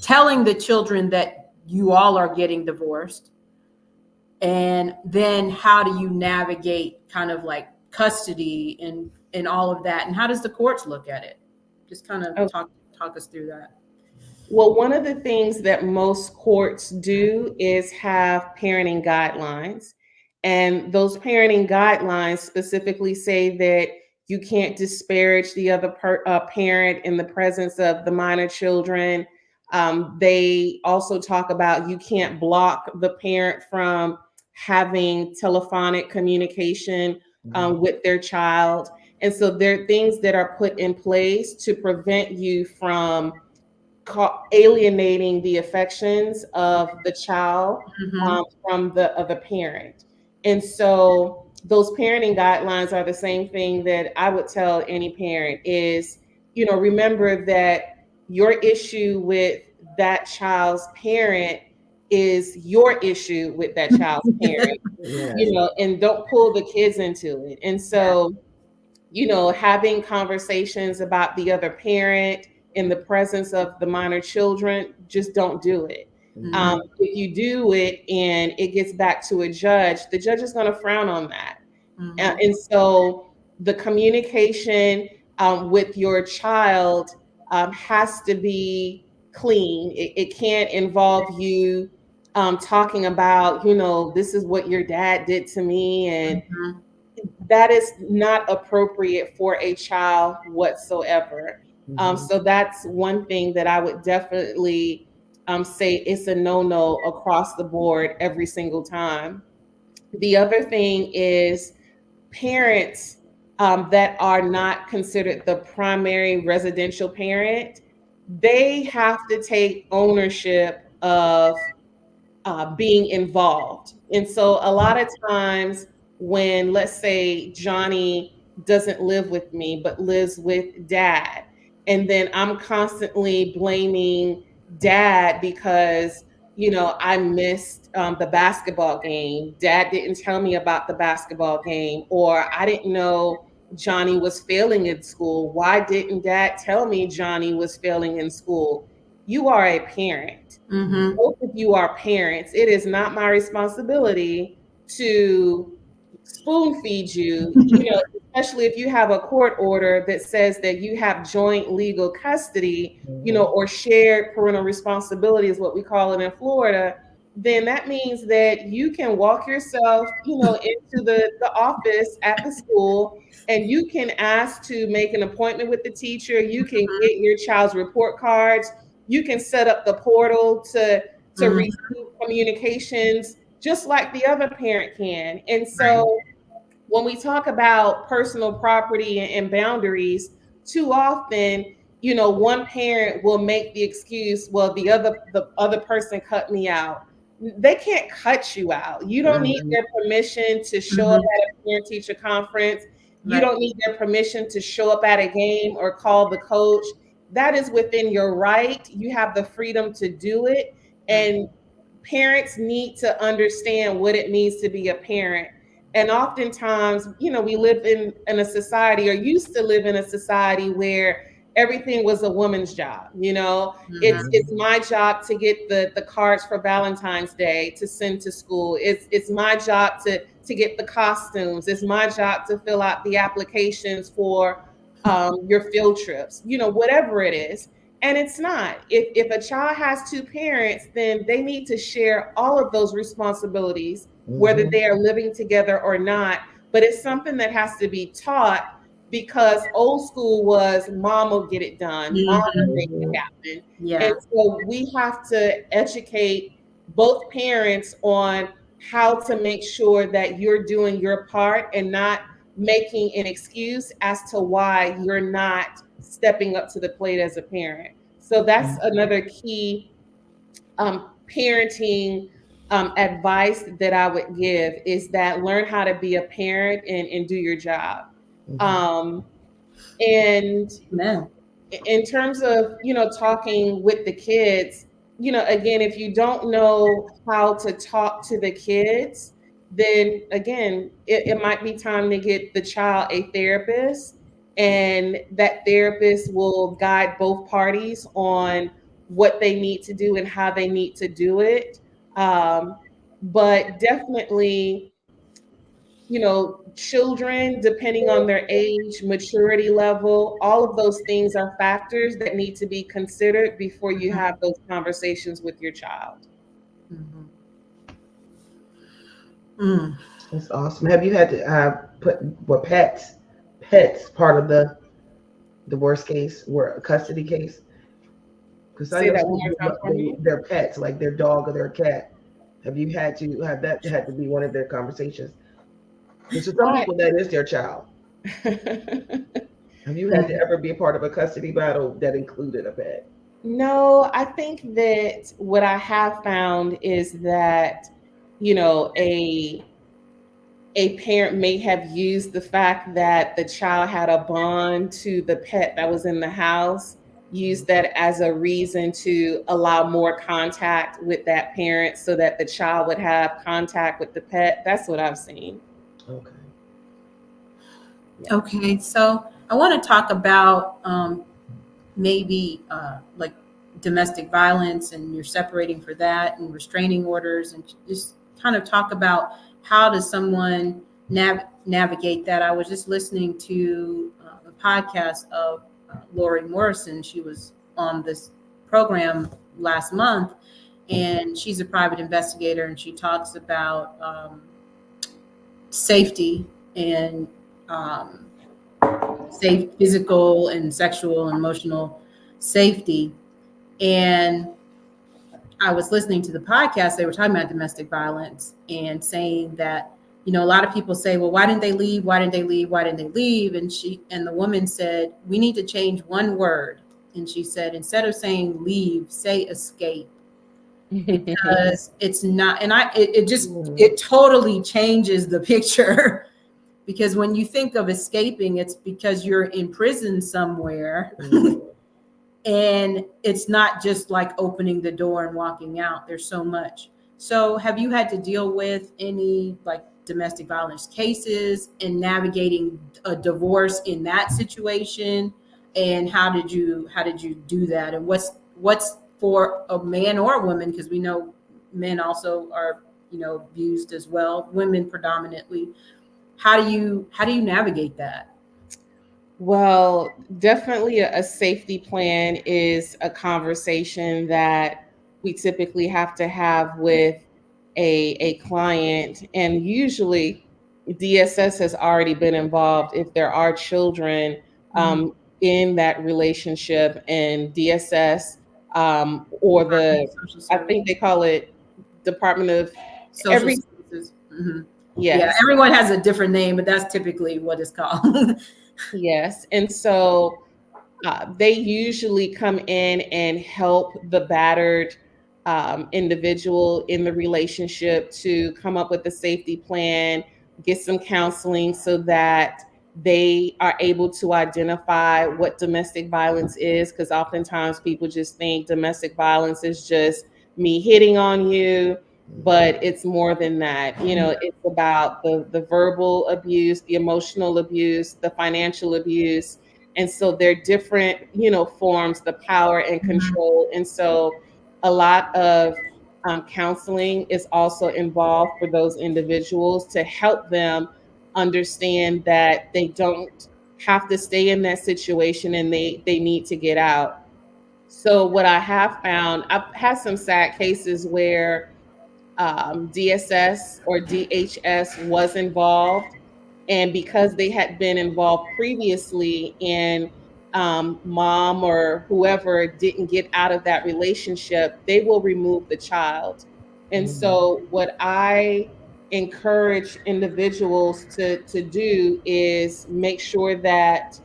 A: telling the children that you all are getting divorced, and then how do you navigate kind of like custody and all of that, and how does the courts look at it? Just kind of talk us through that.
C: Well, one of the things that most courts do is have parenting guidelines. And those parenting guidelines specifically say that you can't disparage the other parent in the presence of the minor children. They also talk about you can't block the parent from having telephonic communication with their child. And so there are things that are put in place to prevent you from alienating the affections of the child from the other parent. And so those parenting guidelines are the same thing that I would tell any parent is, remember that your issue with that child's parent is your issue with that child's parent, and don't pull the kids into it. And so, having conversations about the other parent in the presence of the minor children, just don't do it. If you do it and it gets back to a judge, the judge is going to frown on that. And so the communication with your child has to be clean. It can't involve you talking about, this is what your dad did to me. And that is not appropriate for a child whatsoever. So that's one thing that I would definitely say it's a no-no across the board every single time. The other thing is parents that are not considered the primary residential parent, they have to take ownership of being involved. And so a lot of times when, let's say, Johnny doesn't live with me, but lives with dad, and then I'm constantly blaming dad because, I missed the basketball game. Dad didn't tell me about the basketball game, or I didn't know Johnny was failing in school. Why didn't dad tell me Johnny was failing in school? You are a parent. Both of you are parents. It is not my responsibility to spoon feed you, especially if you have a court order that says that you have joint legal custody, or shared parental responsibility is what we call it in Florida. Then that means that you can walk yourself, into the office at the school, and you can ask to make an appointment with the teacher. You can get your child's report cards. You can set up the portal to receive communications just like the other parent can. And so when we talk about personal property and boundaries, too often, one parent will make the excuse, well, the other person cut me out. They can't cut you out. You don't need their permission to show up at a parent-teacher conference. You
A: Right.
C: don't need their permission to show up at a game or call the coach. That is within your right. You have the freedom to do it. And parents need to understand what it means to be a parent. And oftentimes, we live in a society, or used to live in a society, where everything was a woman's job. It's my job to get the cards for Valentine's Day to send to school. It's my job to get the costumes. It's my job to fill out the applications for your field trips, whatever it is. And it's not. If a child has two parents, then they need to share all of those responsibilities, whether they are living together or not. But it's something that has to be taught, because old school was mom will get it done, mom will make it happen.
A: Yeah.
C: And so we have to educate both parents on how to make sure that you're doing your part and not making an excuse as to why you're not stepping up to the plate as a parent. So that's another key parenting advice that I would give, is that learn how to be a parent and do your job. And
A: Man.
C: in terms of, talking with the kids, again, if you don't know how to talk to the kids, then again, it might be time to get the child a therapist, and that therapist will guide both parties on what they need to do and how they need to do it. But definitely, children, depending on their age, maturity level, all of those things are factors that need to be considered before you have those conversations with your child.
B: That's awesome. Have you had to put pets part of the divorce case or custody case? Because I know their pets, like their dog or their cat. Have you had to have that had to be one of their conversations? Because for some people, that is their child. Have you had to ever be a part of a custody battle that included a pet?
C: No, I think that what I have found is that, a parent may have used the fact that the child had a bond to the pet that was in the house, used that as a reason to allow more contact with that parent so that the child would have contact with the pet. That's what I've seen.
B: Okay.
A: Yeah. Okay, so I want to talk about maybe like domestic violence, and you're separating for that, and restraining orders, and just kind of talk about how does someone navigate that. I was just listening to a podcast of Lori Morrison. She was on this program last month, and she's a private investigator, and she talks about safety and safe physical and sexual and emotional safety. And I was listening to the podcast, they were talking about domestic violence and saying that, a lot of people say, well, why didn't they leave? Why didn't they leave? Why didn't they leave? And the woman said, we need to change one word. And she said, instead of saying leave, say escape. Because it's not, and it totally changes the picture. Because when you think of escaping, it's because you're in prison somewhere. And it's not just like opening the door and walking out. There's so much. So have you had to deal with any like domestic violence cases and navigating a divorce in that situation? And how did you do that? And what's for a man or a woman? Because we know men also are, abused as well, women predominantly. How do you navigate that?
C: Well, definitely a safety plan is a conversation that we typically have to have with a client. And usually DSS has already been involved if there are children in that relationship, and DSS or I think they call it Department of
A: Social Services.
C: Yes.
A: Yeah, everyone has a different name, but that's typically what it's called.
C: Yes. And so they usually come in and help the battered individual in the relationship to come up with a safety plan, get some counseling so that they are able to identify what domestic violence is, because oftentimes people just think domestic violence is just me hitting on you, but it's more than that. You know, it's about the verbal abuse, the emotional abuse, the financial abuse. And so they're different, you know, forms, the power and control. And so a lot of counseling is also involved for those individuals to help them understand that they don't have to stay in that situation, and they need to get out. So what I have found, I've had some sad cases where DSS or DHS was involved, and because they had been involved previously and mom or whoever didn't get out of that relationship, they will remove the child. And so what I encourage individuals to do is make sure that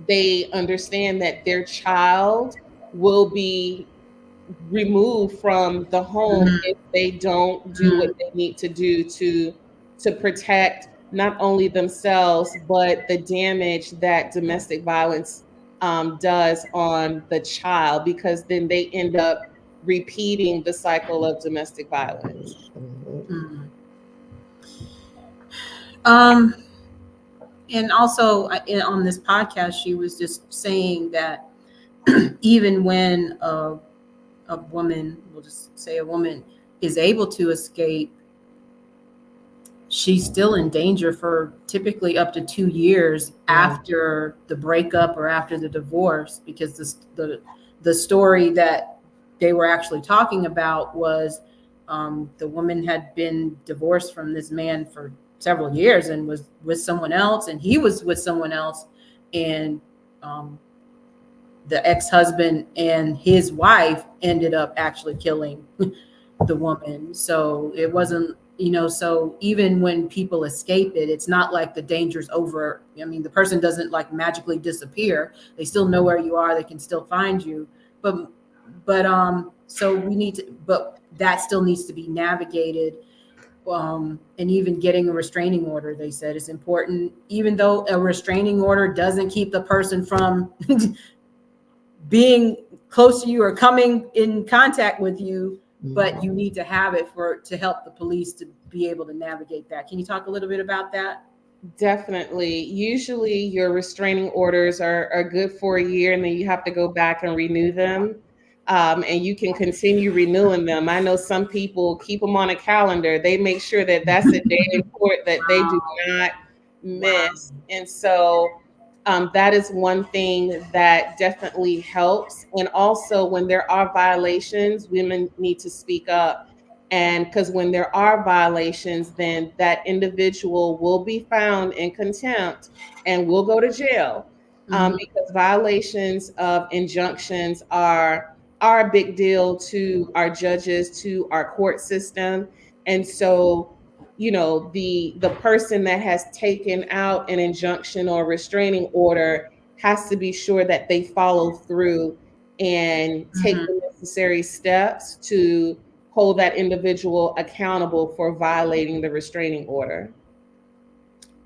C: they understand that their child will be removed from the home if they don't do what they need to do to protect not only themselves but the damage that domestic violence does on the child, because then they end up repeating the cycle of domestic violence.
A: And also on this podcast, she was just saying that even when a woman, we'll just say a woman, is able to escape, she's still in danger for typically up to 2 years after the breakup or after the divorce, because the story that they were actually talking about was the woman had been divorced from this man for several years and was with someone else, and he was with someone else, and the ex-husband and his wife ended up actually killing the woman. So it wasn't, you know, so even when people escape it, it's not like the danger's over. I mean, the person doesn't like magically disappear. They still know where you are. They can still find you. But so we need to, but that still needs to be navigated. And even getting a restraining order, they said, is important, even though a restraining order doesn't keep the person from being close to you or coming in contact with you, but you need to have it to help the police to be able to navigate that. Can you talk a little bit about that?
C: Definitely. Usually your restraining orders are good for a year, and then you have to go back and renew them. And you can continue renewing them. I know some people keep them on a calendar. They make sure that that's a day in court that they do not miss. And so that is one thing that definitely helps. And also, when there are violations, women need to speak up. And because when there are violations, then that individual will be found in contempt and will go to jail. Because violations of injunctions are a big deal to our judges, to our court system. And so, you know, the person that has taken out an injunction or restraining order has to be sure that they follow through and take the necessary steps to hold that individual accountable for violating the restraining order.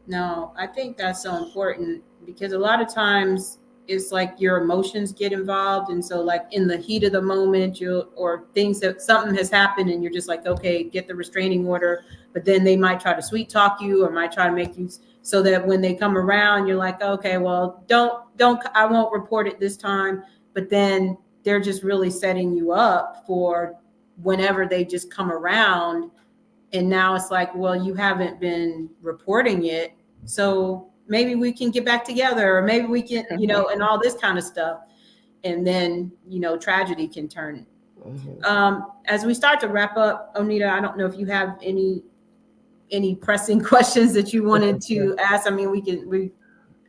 A: No, I think that's so important, because a lot of times it's like your emotions get involved. And so like in the heat of the moment, or things that something has happened and you're just like, okay, get the restraining order. But then they might try to sweet talk you, or might try to make you so that when they come around, you're like, okay, well, I won't report it this time. But then they're just really setting you up for whenever they just come around. And now it's like, well, you haven't been reporting it, so maybe we can get back together, or maybe we can, you know, and all this kind of stuff. And then, you know, tragedy can turn. As we start to wrap up, Onita, I don't know if you have any pressing questions that you wanted to ask. I mean,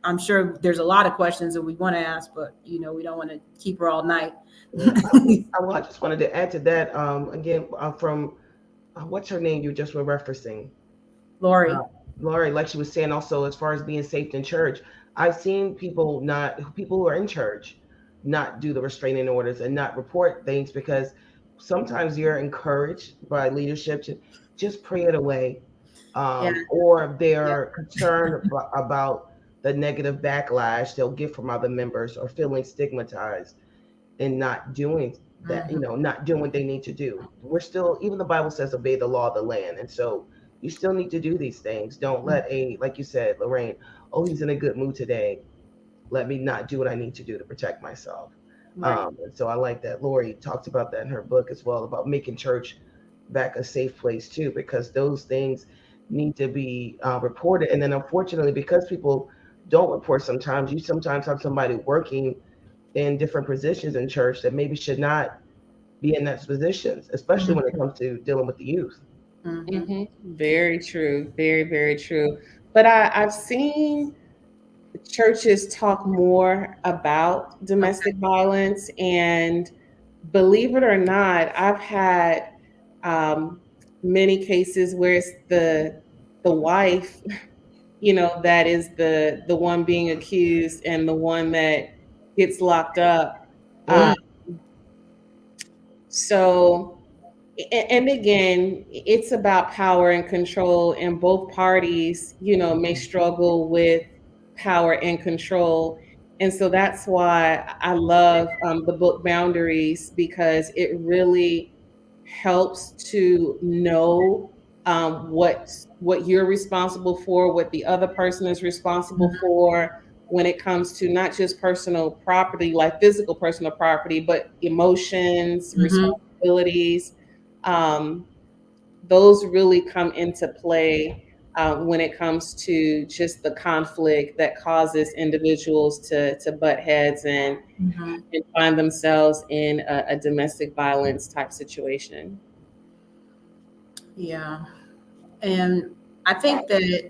A: I'm sure there's a lot of questions that we want to ask, but you know, we don't want to keep her all night.
B: Well, I just wanted to add to that, again, from what's her name you just were referencing?
A: Lori.
B: Lori, like she was saying, also as far as being safe in church, I've seen people who are in church not do the restraining orders and not report things, because sometimes you're encouraged by leadership to just pray it away.
A: Yeah.
B: or they're concerned about the negative backlash they'll get from other members, or feeling stigmatized and not doing that, not doing what they need to do. We're still, even the Bible says, obey the law of the land. And so you still need to do these things. Don't let like you said, Lorraine, oh, he's in a good mood today, let me not do what I need to do to protect myself.
A: Right.
B: And so I like that Lori talks about that in her book as well, about making church back a safe place too, because those things need to be reported. And then unfortunately, because people don't report, sometimes you sometimes have somebody working in different positions in church that maybe should not be in that positions, especially when it comes to dealing with the youth.
C: Very true. Very, very true. But I've seen churches talk more about domestic violence, and believe it or not, I've had many cases where it's the wife, that is the one being accused and the one that gets locked up.
B: Mm.
C: So, and again, it's about power and control, and both parties, may struggle with power and control. And so that's why I love the book Boundaries, because it really helps to know what you're responsible for, what the other person is responsible for, when it comes to not just personal property, like physical personal property, but emotions, responsibilities. Those really come into play when it comes to just the conflict that causes individuals to butt heads and find themselves in a domestic violence type situation.
A: Yeah. And I think that,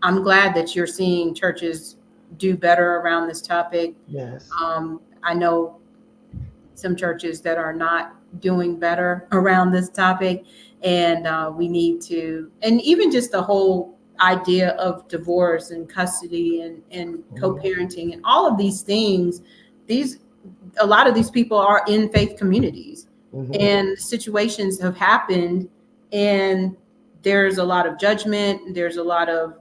A: I'm glad that you're seeing churches do better around this topic.
B: Yes.
A: I know some churches that are not doing better around this topic, and we need to, and even just the whole idea of divorce and custody and co-parenting and all of these things, a lot of these people are in faith communities, and situations have happened, and there's a lot of judgment, there's a lot of,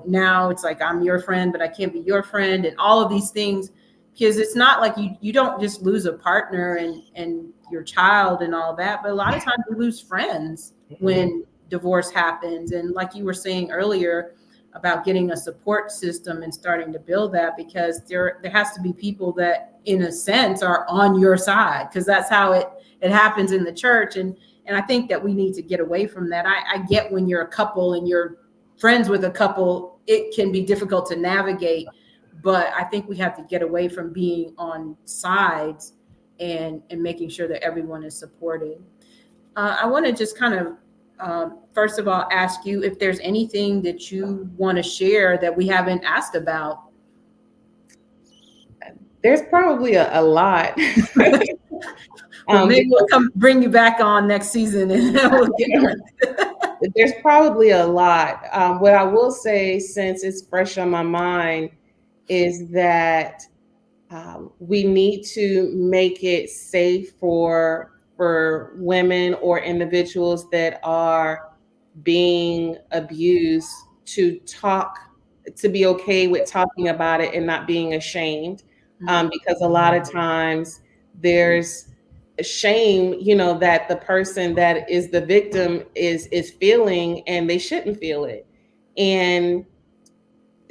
A: now it's like, I'm your friend but I can't be your friend, and all of these things, because it's not like you don't just lose a partner and your child and all that, but a lot of times you lose friends when divorce happens. And like you were saying earlier about getting a support system and starting to build that, because there has to be people that in a sense are on your side, because that's how it happens in the church. And I think that we need to get away from that. I get when you're a couple and you're friends with a couple, it can be difficult to navigate, but I think we have to get away from being on sides and making sure that everyone is supported. I want to just kind of, first of all, ask you if there's anything that you want to share that we haven't asked about.
C: There's probably a lot.
A: Well, maybe we'll come bring you back on next season and we'll get
C: there's probably a lot. What I will say, since it's fresh on my mind, is that we need to make it safe for women or individuals that are being abused to be okay with talking about it and not being ashamed, because a lot of times there's shame, that the person that is the victim is feeling, and they shouldn't feel it. And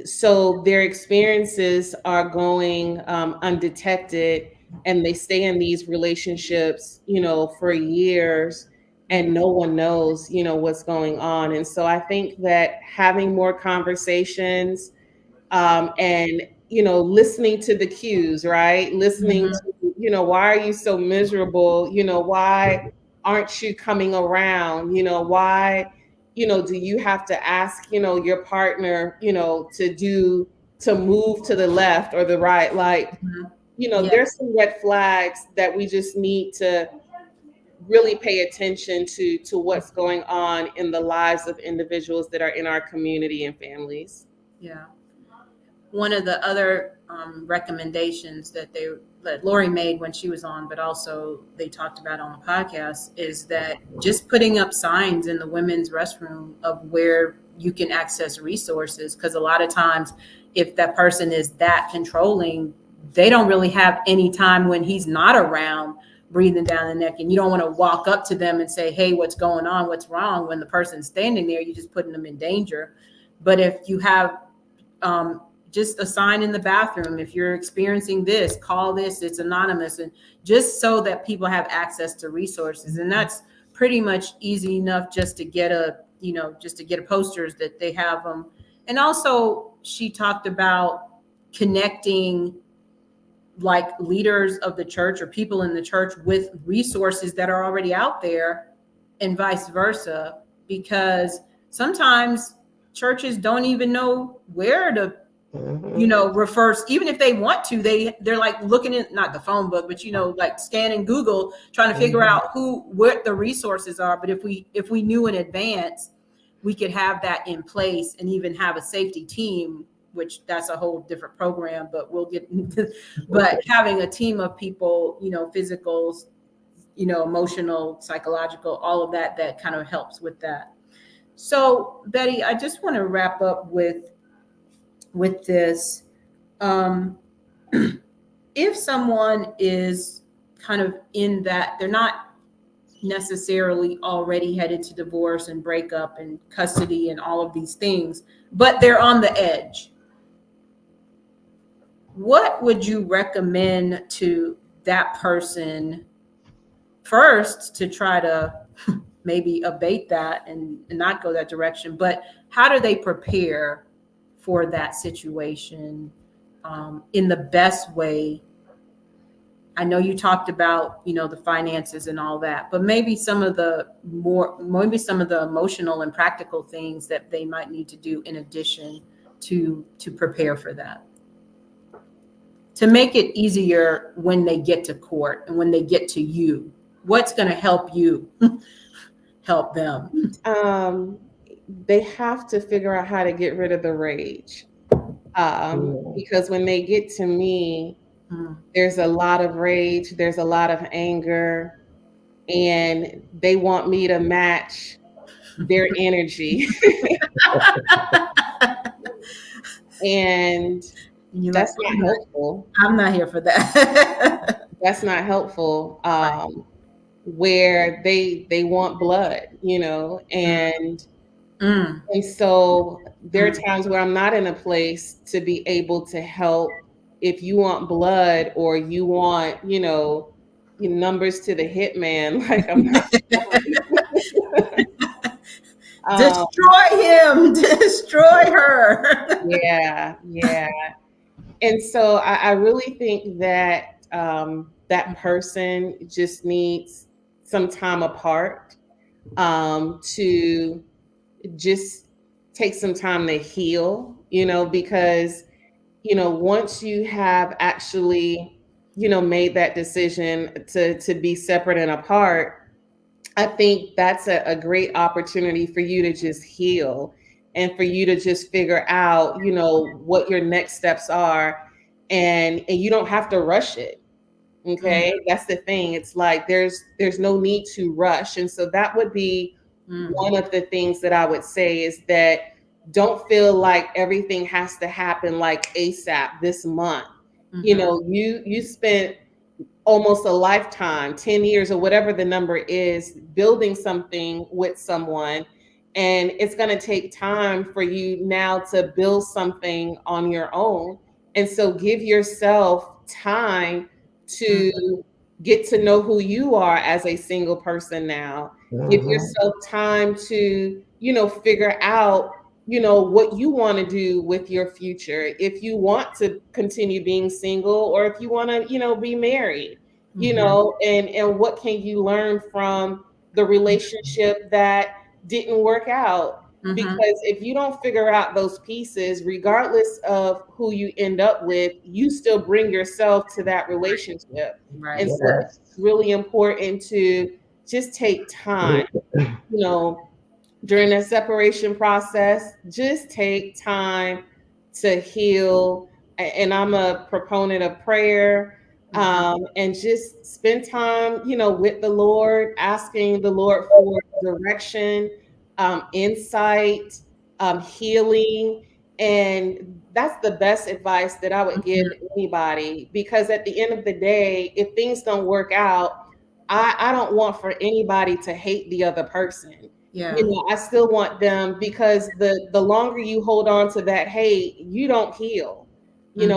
C: so their experiences are going undetected, and they stay in these relationships, for years, and no one knows, what's going on. And so I think that having more conversations, and listening to the cues, right? Listening to, why are you so miserable? Why aren't you coming around? Why, do you have to ask, your partner, to move to the left or the right? Like, there's some red flags that we just need to really pay attention to what's going on in the lives of individuals that are in our community and families.
A: Yeah. One of the other recommendations that that Lori made when she was on, but also they talked about on the podcast, is that just putting up signs in the women's restroom of where you can access resources. Because a lot of times, if that person is that controlling, they don't really have any time when he's not around breathing down the neck. And you don't want to walk up to them and say, hey, what's going on? What's wrong? When the person's standing there, you're just putting them in danger. But if you have just a sign in the bathroom, if you're experiencing this, call this, it's anonymous, and just so that people have access to resources. And that's pretty much easy enough just to get posters that they have them. And also she talked about connecting like leaders of the church or people in the church with resources that are already out there, and vice versa, because sometimes churches don't even know where to refer. Even if they want to, they're like looking at not the phone book, but like scanning Google, trying to figure out what the resources are. But if we knew in advance, we could have that in place and even have a safety team, which that's a whole different program, but we'll get into, but having a team of people, physicals, emotional, psychological, all of that kind of helps with that. So Betty, I just want to wrap up with this. If someone is kind of in that, they're not necessarily already headed to divorce and breakup and custody and all of these things, but they're on the edge, what would you recommend to that person first to try to maybe abate that and not go that direction? But how do they prepare for that situation in the best way? I know you talked about, the finances and all that, but maybe some of the emotional and practical things that they might need to do in addition to prepare for that, to make it easier when they get to court and when they get to you. What's going to help you help them?
C: They have to figure out how to get rid of the rage. Because when they get to me, there's a lot of rage, there's a lot of anger, and they want me to match their energy. And that's not helpful.
A: I'm not here for that.
C: That's not helpful. Where they want blood, and so there are times where I'm not in a place to be able to help. If you want blood or you want, numbers to the hitman, like I'm not.
A: Destroy him, destroy her.
C: Yeah. And so I really think that that person just needs some time apart to just take some time to heal, because, once you have actually, made that decision to be separate and apart, I think that's a great opportunity for you to just heal and for you to just figure out, what your next steps are. And you don't have to rush it. Okay. That's the thing. It's like, there's no need to rush. And so that would be one of the things that I would say, is that don't feel like everything has to happen like ASAP this month. You spent almost a lifetime, 10 years or whatever the number is, building something with someone. And it's going to take time for you now to build something on your own. And so give yourself time to get to know who you are as a single person now. Give yourself time to, figure out, what you want to do with your future. If you want to continue being single, or if you want to, be married, and what can you learn from the relationship that didn't work out? Because if you don't figure out those pieces, regardless of who you end up with, you still bring yourself to that relationship. Right. And so it's really important to just take time, during that separation process, just take time to heal. And I'm a proponent of prayer. and just spend time, with the Lord, asking the Lord for direction, insight, healing. And that's the best advice that I would give anybody, because at the end of the day, if things don't work out, I don't want for anybody to hate the other person.
A: Yeah.
C: I still want them, because the longer you hold on to that hate, you don't heal. You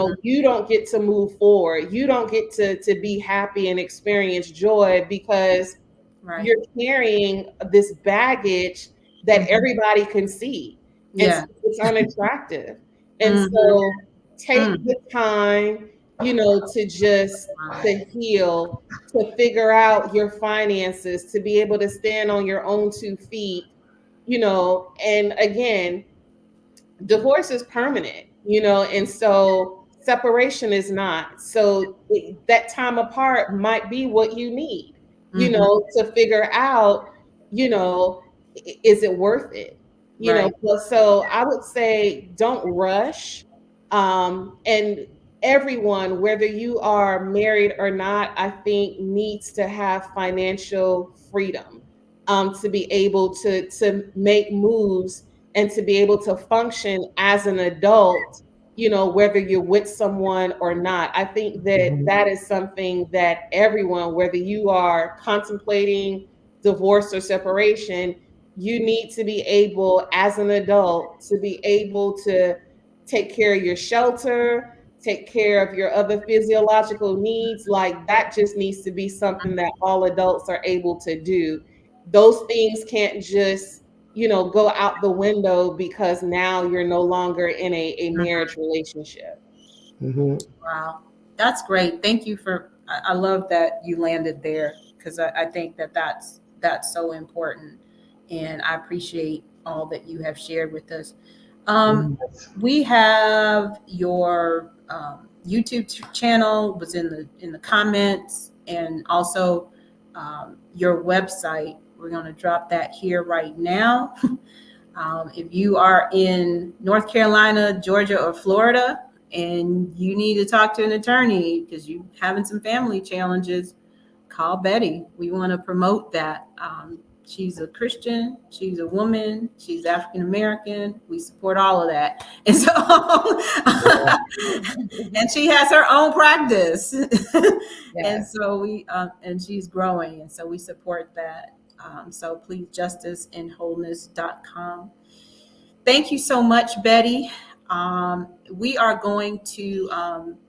C: don't get to move forward. You don't get to be happy and experience joy, because
A: Right.
C: you're carrying this baggage that everybody can see. And
A: Yeah.
C: so it's unattractive. And so take the time, to heal, to figure out your finances, to be able to stand on your own 2 feet, and again, divorce is permanent, and so separation is not. So that time apart might be what you need, to figure out, is it worth it?
A: Right.
C: So I would say don't rush. And everyone, whether you are married or not, I think needs to have financial freedom, to be able to make moves and to be able to function as an adult, whether you're with someone or not. I think that that is something that everyone, whether you are contemplating divorce or separation, you need to be able, as an adult, to be able to take care of your shelter, take care of your other physiological needs. Like, that just needs to be something that all adults are able to do. Those things can't just go out the window because now you're no longer in a marriage relationship.
A: Wow. That's great. Thank you for, I love that you landed there, because I think that's so important. And I appreciate all that you have shared with us. We have your YouTube channel was in the comments, and also your website. We're going to drop that here right now. If you are in North Carolina, Georgia, or Florida, and you need to talk to an attorney because you're having some family challenges, call Betty. We want to promote that. She's a Christian, she's a woman, she's African American. We support all of that. And so, and she has her own practice. And so and she's growing. And so we support that. So please, justiceandwholeness.com. Thank you so much, Betty. We are going to,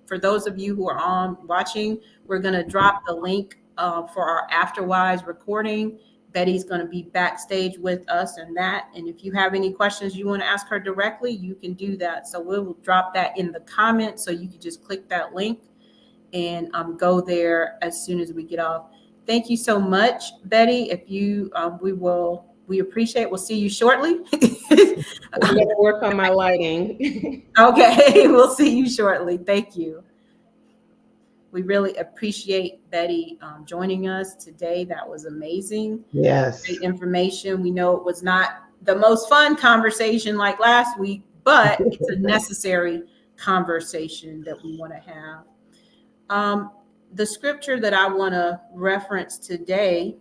A: for those of you who are watching, we're going to drop the link for our Afterwise recording. Betty's going to be backstage with us and that. And if you have any questions you want to ask her directly, you can do that. So we'll drop that in the comments. So you can just click that link and go there as soon as we get off. Thank you so much, Betty. If you, we appreciate. We'll see you shortly.
C: I'm going to work on my lighting.
A: Okay, we'll see you shortly. Thank you. We really appreciate Betty joining us today. That was amazing.
B: Yes.
A: Great information. We know it was not the most fun conversation like last week, but it's a necessary conversation that we want to have. The scripture that I want to reference today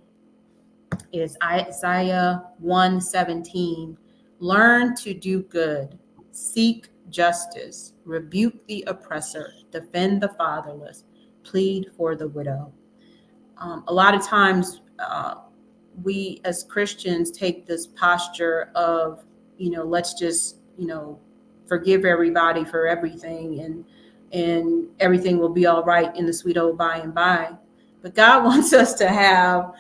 A: is Isaiah 1:17. Learn to do good, seek justice, rebuke the oppressor, defend the fatherless, plead for the widow. A lot of times we as Christians take this posture of, let's just, forgive everybody for everything, and everything will be all right in the sweet old by and by. But God wants us to have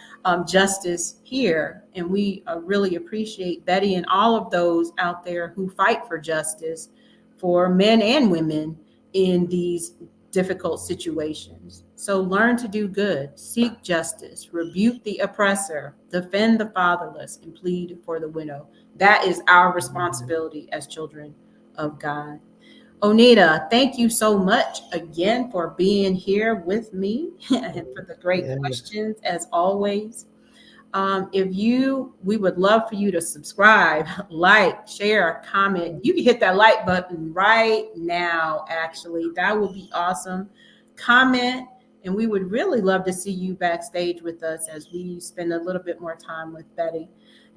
A: justice here. And we really appreciate Betty and all of those out there who fight for justice for men and women in these difficult situations. So learn to do good, seek justice, rebuke the oppressor, defend the fatherless, and plead for the widow. That is our responsibility as children of God. Onita, thank you so much again for being here with me and for the great questions as always. We would love for you to subscribe, like, share, comment. You can hit that like button right now, actually. That would be awesome. Comment And we would really love to see you backstage with us as we spend a little bit more time with Betty.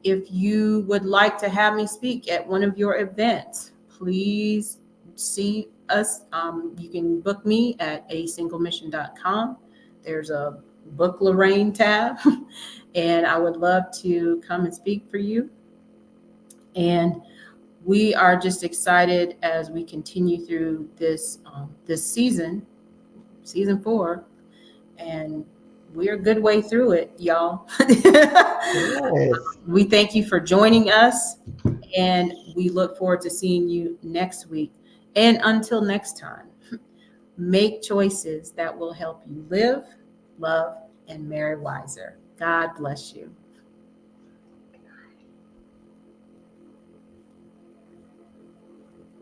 A: If you would like to have me speak at one of your events, please see us. You can book me at asinglemission.com. There's a Book Lorraine tab, and I would love to come and speak for you. And we are just excited as we continue through this season 4, and we're a good way through it, y'all.
B: Yes.
A: We thank you for joining us, and we look forward to seeing you next week. And until next time, make choices that will help you live, love, and marry wiser. God bless you.